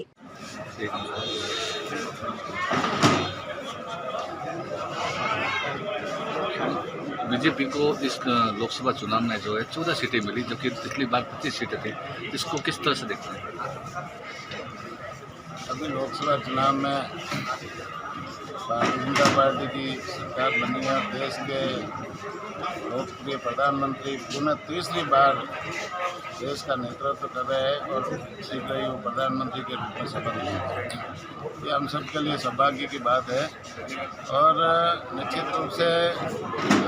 बीजेपी को इस लोकसभा चुनाव में जो है 14 सीटें मिली, जबकि पिछली बार 25 सीटें थी। इसको किस तरह से देखते हैं? अभी लोकसभा चुनाव में भारतीय जनता पार्टी की सरकार बनी है। देश के लोकप्रिय प्रधानमंत्री पुनः तीसरी बार देश का नेतृत्व कर रहे हैं और शीघ्र ही वो प्रधानमंत्री के रूप में शपथ लेंगे। ये हम सब के लिए सौभाग्य की बात है और निश्चित रूप से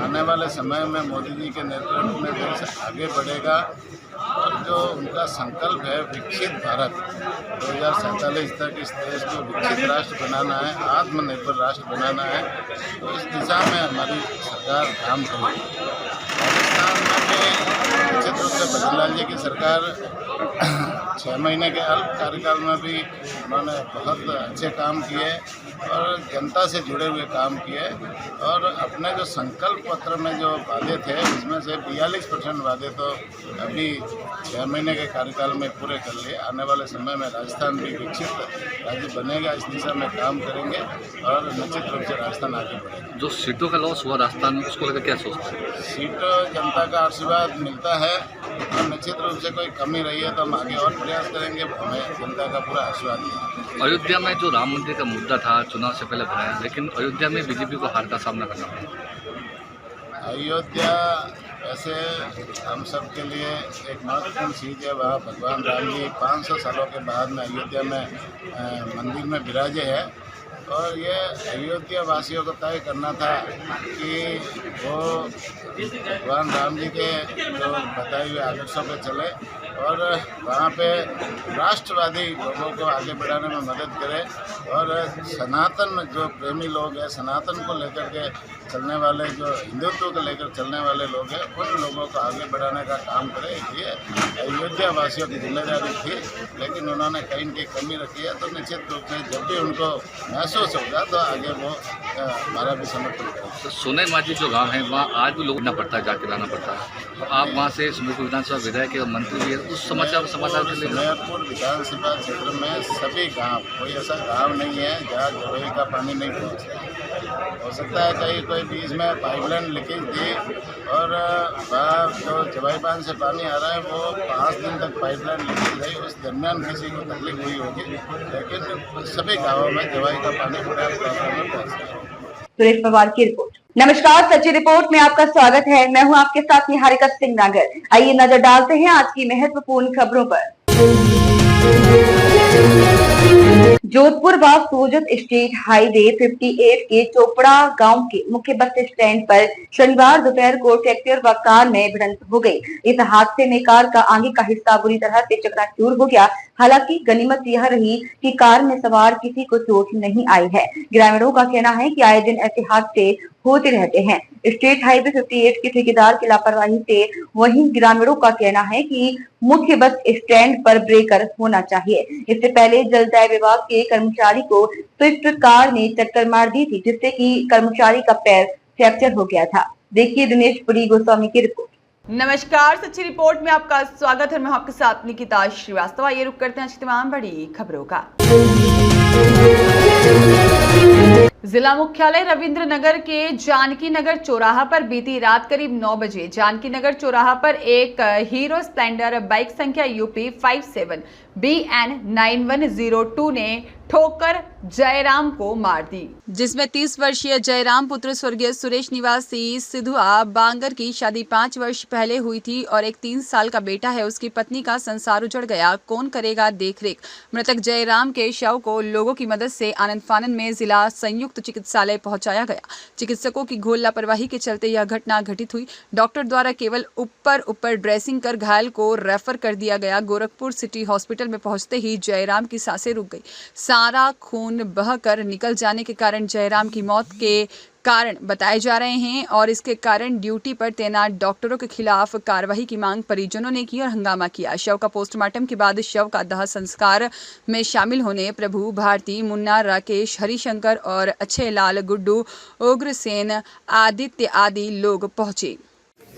आने वाले समय में मोदी जी के नेतृत्व में देश आगे बढ़ेगा और जो उनका संकल्प है विकसित भारत 2047 तक इस देश को विकसित राष्ट्र बनाना है, आत्मनिर्भर राष्ट्र बनाना है, तो इस दिशा में हमारी सरकार काम करेगी। राजस्थान में भी निश्चित रूप से भजन लाल जी की सरकार 6 महीने के अल्प कार्यकाल में भी उन्होंने बहुत अच्छे काम किए और जनता से जुड़े हुए काम किए और अपने जो संकल्प पत्र में जो वादे थे उसमें से 42% वादे तो अभी 6 महीने के कार्यकाल में पूरे कर लिए। आने वाले समय में राजस्थान भी विकसित राज्य बनेगा, इस दिशा में काम करेंगे और निश्चित रूप से राजस्थान आगे बढ़ेगा। जो सीटों का लॉस हुआ राजस्थान में, उसको लेकर क्या सोचते हैं? सीटों जनता का आशीर्वाद मिलता है और निश्चित रूप से कोई कमी रही है तो हम आगे और प्रयास करेंगे, हमें जनता का पूरा आशीर्वाद मिलेगा। अयोध्या में जो राम मंदिर का मुद्दा था चुनाव से पहले बनाया, लेकिन अयोध्या में बीजेपी को हार का सामना करना पड़ा। अयोध्या वैसे हम सब के लिए एक महत्वपूर्ण चीज़ है। वहाँ भगवान राम जी 500 सालों के बाद में अयोध्या में मंदिर में विराजे है और ये अयोध्या वासियों को तय करना था कि वो भगवान राम जी के जो बताए हुए आदर्शों पे चले और वहाँ पे राष्ट्रवादी लोगों को आगे बढ़ाने में मदद करे और सनातन जो प्रेमी लोग हैं, सनातन को लेकर के चलने वाले, जो हिंदुत्व को लेकर चलने वाले लोग हैं, उन लोगों को आगे बढ़ाने का काम करे। ये अयोध्या वासियों की जिम्मेदारी थी, लेकिन उन्होंने कहीं की कमी रखी है, तो निश्चित रूप से जब भी उनको महसूस होगा तो आगे वो हमारा भी समर्थन करेंगे। तो सोने माझी जो गाँव है वहाँ आज भी लोग पड़ता है, जाके लाना पड़ता है। तो आप वहाँ से सुमेरपुर विधानसभा विधायक और मंत्री भी है, उस समाचार के लिए सुमेरपुर विधानसभा क्षेत्र में सभी गांव, कोई ऐसा गांव नहीं है जहाँ जरूरी का पानी नहीं पहुँचा। हो सकता है कहीं कोई बीच में पाइपलाइन लीकेज थी और वहाँ जो जवाई बांध से पानी आ रहा है वो 5 दिन तक पाइपलाइन लीकेज रही, उस दरमियान किसी को तकलीफ हुई होगी, लेकिन सभी गाँवों में जवाई का पानी पर्याप्त मात्रा में पहुँच रहा है। सुरेश पवार की रिपोर्ट। नमस्कार, सच्ची रिपोर्ट में आपका स्वागत है। मैं हूं आपके साथ निहारिका सिंह नागर। आइए नजर डालते हैं आज की महत्वपूर्ण खबरों पर। जोधपुर व सोजत स्टेट हाईवे 58 के चोपड़ा गांव के मुख्य बस स्टैंड पर शनिवार दोपहर को ट्रैक्टर व कार में भिड़ंत हो गई। इस हादसे में कार का आगे का हिस्सा बुरी तरह से चकनाचूर हो गया। हालांकि गनीमत यह रही कि कार में सवार किसी को चोट नहीं आई है। ग्रामीणों का कहना है कि आए दिन ऐसे हादसे होते रहते हैं। स्टेट हाईवे 58 के ठेकेदार की लापरवाही से वहीं ग्रामीणों का कहना है कि मुख्य बस स्टैंड पर ब्रेकर होना चाहिए। इससे पहले जलदाय विभाग के कर्मचारी को स्विफ्ट कार ने टक्कर मार दी थी, जिससे कि कर्मचारी का पैर फ्रैक्चर हो गया था। देखिए दिनेश पुरी गोस्वामी की रिपोर्ट। नमस्कार, सच्ची रिपोर्ट में आपका स्वागत है। मैं आपके साथ निकिता श्रीवास्तव। ये रुक करते हैं आज की तमाम बड़ी खबरों का। जिला मुख्यालय रविंद्र नगर के जानकी नगर चौराहा पर बीती रात करीब 9 बजे जानकी नगर चौराहा पर एक हीरो स्प्लेंडर बाइक संख्या यूपी 57 BN 9102 ने ठोकर जयराम को मार दी, जिसमें 30 वर्षीय जयराम पुत्र स्वर्गीय सुरेश निवासी सिधुआ बांगर की शादी 5 वर्ष पहले हुई थी और एक 3 साल का बेटा है। उसकी पत्नी का संसार उजड़ गया, कौन करेगा देखरेख। मृतक जयराम के शव को लोगों की मदद से आनंद फानन में जिला संयुक्त चिकित्सालय पहुंचाया गया। चिकित्सकों की घोर लापरवाही के चलते यह घटना घटित हुई। डॉक्टर द्वारा केवल ऊपर ड्रेसिंग कर घायल को रेफर कर दिया गया। गोरखपुर सिटी हॉस्पिटल में पहुंचते ही जयराम की सांसें रुक गई। सारा खून बहकर निकल जाने के कारण जयराम की मौत के कारण बताए जा रहे हैं और इसके कारण ड्यूटी पर तैनात डॉक्टरों के खिलाफ कार्रवाई की मांग परिजनों ने की और हंगामा किया। शव का पोस्टमार्टम के बाद शव का दाह संस्कार में शामिल होने प्रभु भारती, मुन्ना, राकेश, हरिशंकर और अच्छे लाल, गुड्डू, उग्रसेन, आदित्य आदि लोग पहुंचे।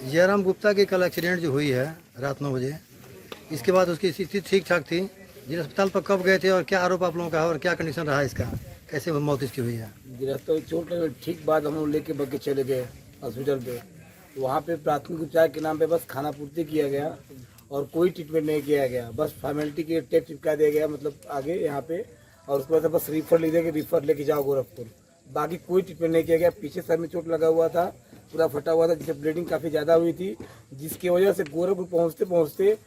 जयराम गुप्ता की कल एक्सीडेंट जो हुई है रात 9 बजे, इसके बाद उसकी स्थिति ठीक ठाक थी। जिस अस्पताल पर कब गए थे और क्या आरोप आप लोगों का है और क्या कंडीशन रहा इसका, कैसे मौत इसकी हुई है? गिरफ्तार चोट लगे ठीक बाद हम लोग लेके बग के चले गए हॉस्पिटल पे। वहाँ पे प्राथमिक उपचार के नाम पे बस खाना पूर्ति किया गया और कोई ट्रीटमेंट नहीं किया गया। बस फॉर्मेलिटी के टेप चिपका दिया गया, मतलब आगे यहाँ पे, और उसके बाद बस रिफर ले देंगे, रिफर लेके जाओ गोरखपुर। बाकी कोई ट्रीटमेंट नहीं किया गया। पीछे सर में चोट लगा हुआ था, पूरा फटा हुआ था, जिससे ब्लीडिंग काफ़ी ज़्यादा हुई थी, जिसकी वजह से गोरखपुर पहुँचते पहुँचते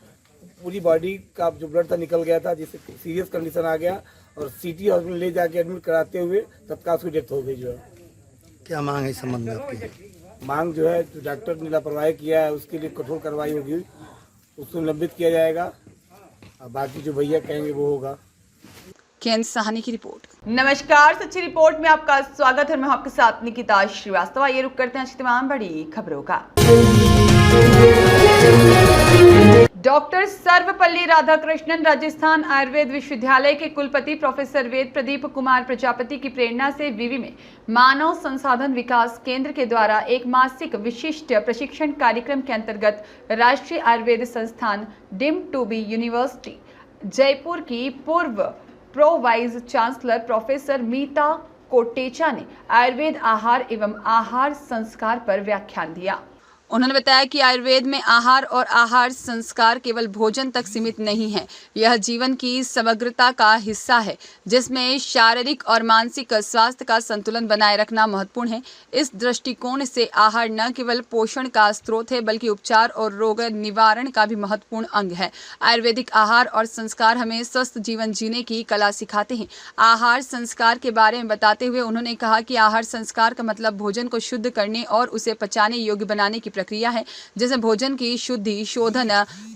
पूरी बॉडी का जो ब्लड था निकल गया था, जिससे सीरियस कंडीशन आ गया और सिटी हॉस्पिटल ले जाके एडमिट कराते हुए तत्काल उसकी डेथ हो गई। जो है क्या मांग है इस संबंध में आपकी? मांग जो है, जो डॉक्टर ने लापरवाही किया है उसके लिए कठोर कार्रवाई होगी, उसको निलंबित किया जाएगा। बाकी जो भैया कहेंगे वो होगा। केन सहानी की रिपोर्ट। नमस्कार, सच्ची रिपोर्ट में आपका स्वागत है। मैं आपके साथ निकिता श्रीवास्तव। ये रुक करते हैं आज की तमाम बड़ी खबरों का। डॉक्टर सर्वपल्ली राधाकृष्णन राजस्थान आयुर्वेद विश्वविद्यालय के कुलपति प्रोफेसर वेद प्रदीप कुमार प्रजापति की प्रेरणा से विवि में मानव संसाधन विकास केंद्र के द्वारा एक मासिक विशिष्ट प्रशिक्षण कार्यक्रम के अंतर्गत Rashtriya Ayurveda Sansthan deemed to be university Jaipur की पूर्व pro vice chancellor professor Meeta Kotecha ने आयुर्वेद आहार एवं आहार संस्कार पर व्याख्यान दिया। उन्होंने बताया कि आयुर्वेद में आहार और आहार संस्कार केवल भोजन तक सीमित नहीं है, यह जीवन की समग्रता का हिस्सा है, जिसमें शारीरिक और मानसिक स्वास्थ्य का संतुलन बनाए रखना महत्वपूर्ण है। इस दृष्टिकोण से आहार न केवल पोषण का स्रोत है, बल्कि उपचार और रोग निवारण का भी महत्वपूर्ण अंग है। आयुर्वेदिक आहार और संस्कार हमें स्वस्थ जीवन जीने की कला सिखाते हैं। आहार संस्कार के बारे में बताते हुए उन्होंने कहा कि आहार संस्कार का मतलब भोजन को शुद्ध करने और उसे पचाने योग्य बनाने की प्रक्रिया है, जिसमें भोजन की शुद्धि, शोधन,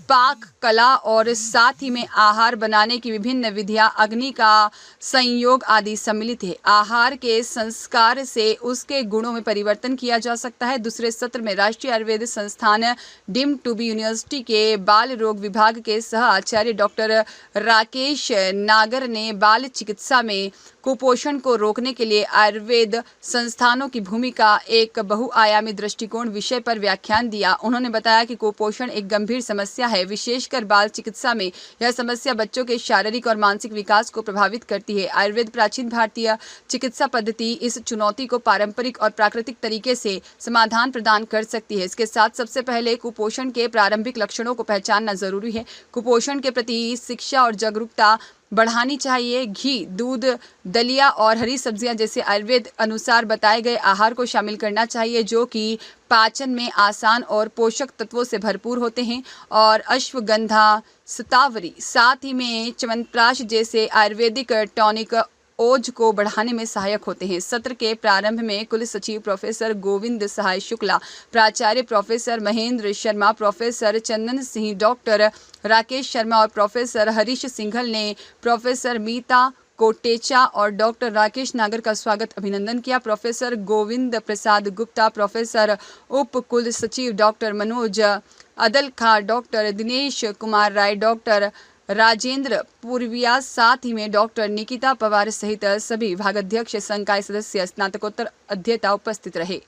पाक कला और साथ ही में आहार बनाने की विभिन्न विधियां, अग्नि का संयोग आदि सम्मिलित है। आहार के संस्कार से उसके गुणों में परिवर्तन किया जा सकता है। दूसरे सत्र में राष्ट्रीय Ayurveda Sansthan deemed to be university के बाल रोग विभाग के सह आचार्य डॉक्टर राकेश नागर ने बाल चिकित्सा में कुपोषण को रोकने के लिए आयुर्वेद संस्थानों की भूमिका एक बहुआयामी दृष्टिकोण विषय पर व्याख्यान दिया। उन्होंने बताया कि कुपोषण एक गंभीर समस्या है, विशेषकर बाल चिकित्सा में यह समस्या बच्चों के शारीरिक और मानसिक विकास को प्रभावित करती है। आयुर्वेद प्राचीन भारतीय चिकित्सा पद्धति इस चुनौती को पारंपरिक और प्राकृतिक तरीके से समाधान प्रदान कर सकती है। इसके साथ सबसे पहले कुपोषण के प्रारंभिक लक्षणों को पहचानना जरूरी है। कुपोषण के प्रति शिक्षा और जागरूकता बढ़ानी चाहिए। घी, दूध, दलिया और हरी सब्जियां जैसे आयुर्वेद अनुसार बताए गए आहार को शामिल करना चाहिए, जो कि पाचन में आसान और पोषक तत्वों से भरपूर होते हैं। और अश्वगंधा, शतावरी, साथ ही में च्यवनप्राश जैसे आयुर्वेदिक टॉनिक ओज को बढ़ाने में सहायक होते हैं। सत्र के प्रारंभ में कुल सचिव प्रोफेसर गोविंद सहाय शुक्ला, प्राचार्य professor Mahendra Sharma, professor Chandan Singh, doctor Rakesh Sharma और प्रोफेसर हरीश सिंघल ने प्रोफेसर मीता कोटेचा और डॉक्टर राकेश नागर का स्वागत अभिनंदन किया। प्रोफेसर गोविंद प्रसाद गुप्ता, प्रोफेसर उप कुल सचिव doctor Manoj Adlakha, doctor Dinesh Kumar Rai, doctor Rajendra Purvia, साथ ही में डॉक्टर निकिता पवार सहित सभी विभागाध्यक्ष, संकाय सदस्य, स्नातकोत्तर अध्येता उपस्थित रहे।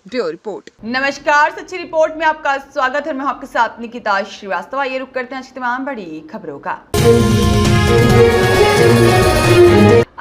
Bureau report. नमस्कार, सच्ची रिपोर्ट में आपका स्वागत है। मैं आपके साथ निकिता श्रीवास्तव। ये रुक करते हैं तमाम बड़ी खबरों का।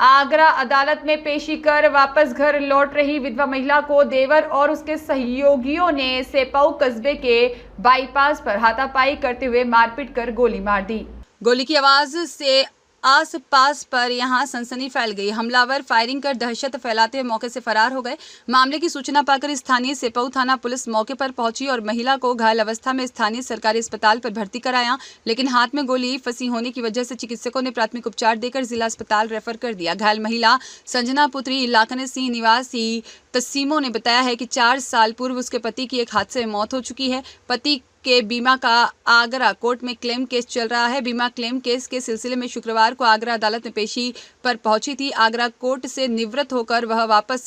आगरा अदालत में पेशी कर वापस घर लौट रही विधवा महिला को देवर और उसके सहयोगियों ने सेपाऊ कस्बे के बाईपास पर हाथापाई करते हुए मारपीट कर गोली मार दी। गोली की आवाज से आस पास पर यहां सनसनी फैल गई। हमलावर फायरिंग कर दहशत फैलाते हुए मौके से फरार हो गए। मामले की सूचना पाकर स्थानीय सेपाऊ थाना पुलिस मौके पर पहुंची और महिला को घायल अवस्था में स्थानीय सरकारी अस्पताल पर भर्ती कराया, लेकिन हाथ में गोली फंसी होने की वजह से चिकित्सकों ने प्राथमिक उपचार देकर जिला अस्पताल रेफर कर दिया। घायल महिला संजना पुत्री इलाकने सिंह निवासी तस्सीमों ने बताया है कि 4 साल पूर्व उसके पति की एक हादसे में मौत हो चुकी है। पति के बीमा का आगरा कोर्ट में क्लेम केस चल रहा है। बीमा क्लेम केस के सिलसिले में शुक्रवार को आगरा अदालत में पेशी पर पहुंची थी। आगरा कोर्ट से निवृत्त होकर वह वापस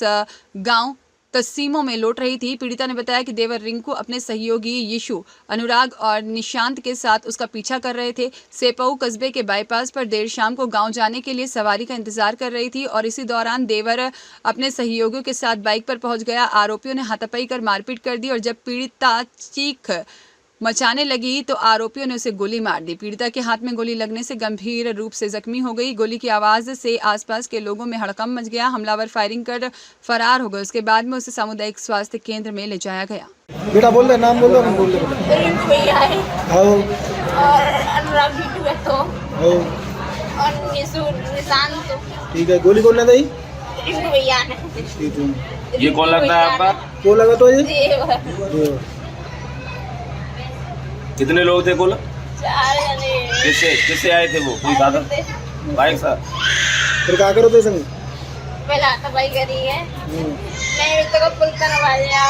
गांव तस्सीमों में लौट रही थी। पीड़िता ने बताया कि देवर रिंकू अपने सहयोगी यीशु, अनुराग और निशांत के साथ उसका पीछा कर रहे थे। सेपाऊ कस्बे के बाईपास पर देर शाम को गांव जाने के लिए सवारी का इंतजार कर रही थी और इसी दौरान देवर अपने सहयोगियों के साथ बाइक पर पहुंच गया। आरोपियों ने हाथापाई कर मारपीट कर दी और जब पीड़िता चीख मचाने लगी तो आरोपियों ने उसे गोली मार दी। पीड़िता के हाथ में गोली लगने से गंभीर रूप से जख्मी हो गई। गोली की आवाज से आसपास के लोगों में हड़कंप मच गया। हमलावर फायरिंग कर फरार हो गए। उसके बाद में उसे सामुदायिक स्वास्थ्य केंद्र में ले जाया गया। बेटा बोल दे, नाम बोल दो, बोल दे। रिंकू भैया है और अनुराग बिट्टू है तो और निशांत तो। ठीक है, गोली कौन लगा? रिंकू भैया ने। ठीक है, ये कौन लगता है आपका? कौन लगा तो ये? कितने लोग थे कुल? 4 जने। किससे आए थे वो? कोई साधन? बाइक साथ? फिर क्या करो थे संग? पहला हाथापाई करी है। नहीं तो पुल करवाया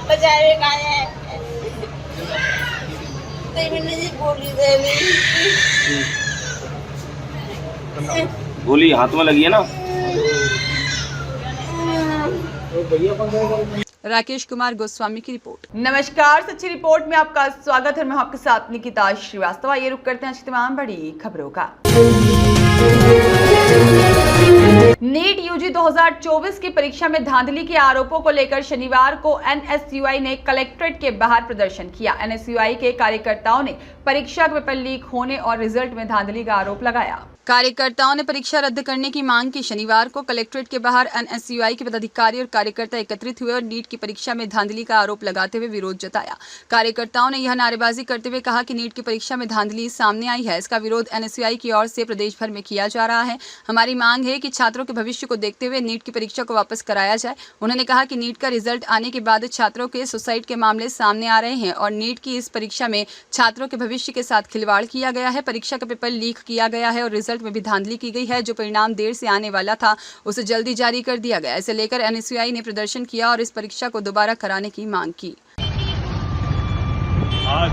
बजाए गाया तो मैंने जी गोली दे दी। गोली हाथ में लगी है ना? राकेश कुमार गोस्वामी की रिपोर्ट। नमस्कार, सच्ची रिपोर्ट में आपका स्वागत है। मैं आपके साथ निकिता श्रीवास्तव। ये रुक करते हैं तमाम बड़ी खबरों का। नीट यूजी 2024 की परीक्षा में धांधली के आरोपों को लेकर शनिवार को एनएसयूआई ने कलेक्ट्रेट के बाहर प्रदर्शन किया। एनएसयूआई के कार्यकर्ताओं ने परीक्षा पेपर लीक होने और रिजल्ट में धांधली का आरोप लगाया। कार्यकर्ताओं ने परीक्षा रद्द करने की मांग की। शनिवार को कलेक्ट्रेट के बाहर एनएसयूआई के पदाधिकारी और कार्यकर्ता एकत्रित हुए और नीट की परीक्षा में धांधली का आरोप लगाते हुए विरोध जताया। कार्यकर्ताओं ने यह नारेबाजी करते हुए कहा कि नीट की परीक्षा में धांधली सामने आई है। इसका विरोध एनएसयूआई की ओर से प्रदेश भर में किया जा रहा है। हमारी मांग है कि छात्रों के भविष्य को देखते हुए नीट की परीक्षा को वापस कराया जाए। उन्होंने कहा कि नीट का रिजल्ट आने के बाद छात्रों के सुसाइड के मामले सामने आ रहे हैं और नीट की इस परीक्षा में छात्रों के भविष्य के साथ खिलवाड़ किया गया है। परीक्षा का पेपर लीक किया गया है और रिजल्ट में भी धांधली की गई है। जो परिणाम देर से आने वाला था उसे जल्दी जारी कर दिया गया। इसे लेकर एनएसयूआई ने प्रदर्शन किया और इस परीक्षा को दोबारा कराने की मांग की। आज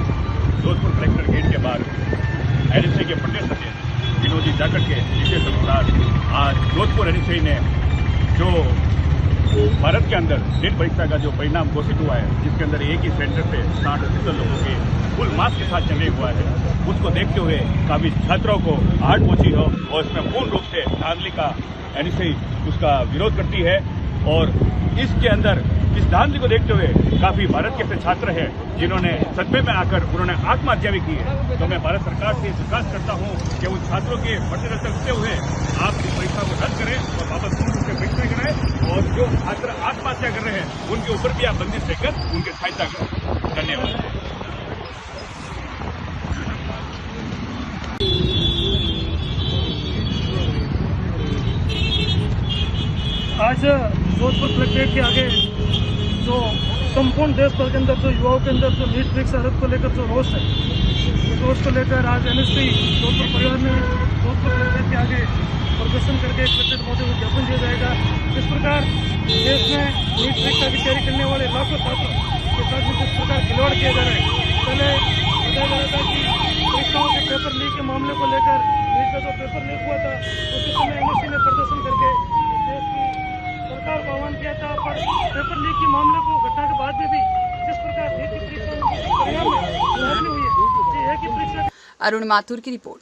जोधपुर कलेक्टर गेट के बाहर एनएसयूआई के प्रदेश अध्यक्ष विनोद जाखड़ के निर्देश अनुसार आज जोधपुर एनएसयूआई ने जो भारत के अंदर नीट परीक्षा का जो परिणाम घोषित हुआ है, जिसके अंदर एक ही सेंटर पे 60% लोगों के फुल मार्क्स के साथ जमे हुआ है, उसको देखते हुए काफ़ी छात्रों को आहट पहुंची हो और इसमें पूर्ण रूप से धांधली का एनएसयूआई उसका विरोध करती है। और इसके अंदर इस धांधली को देखते हुए काफ़ी भारत के ऐसे छात्र हैं जिन्होंने सदमे में आकर उन्होंने आत्महत्या भी की है। तो मैं भारत सरकार से दरखास्त करता हूं कि उन छात्रों के बढ़ते रखते हुए आप इस परीक्षा को रद्द करें और वापस पूर्ण रूप से परीक्षा कराएं और जो छात्र आत्महत्या कर रहे हैं उनके ऊपर भी आप बंदिश देकर उनकी सहायता करें। धन्यवाद। आज जोधपुर कलेक्ट्रेट के आगे जो संपूर्ण देश भर के अंदर जो युवाओं के अंदर जो नीट परीक्षा रद्द को लेकर जो रोष है, उस रोष को लेकर आज एनएसपी जोधपुर परिवार में जोधपुर कलेक्ट्रेट के आगे प्रदर्शन करके कलेक्ट्रेट महोदय को ज्ञापन दिया जाएगा। इस प्रकार देश में नीट परीक्षा की तैयारी करने वाले लाखों छात्रों के साथ जिस प्रकार खिलवाड़ किया जा रहा है, पहले बताया जा रहा था कि परीक्षाओं के पेपर लीक के मामले को लेकर नीट का जो पेपर लीक हुआ था उसी समय एनएसपी ने प्रदर्शन करके देश की सरकार को आह्वान किया था, पर पेपर लीक के मामले को घटना के बाद में भी जिस प्रकार नीट की परीक्षा परिणाम में सुधारनी हुई है, ये है कि परीक्षा। अरुण माथुर की रिपोर्ट।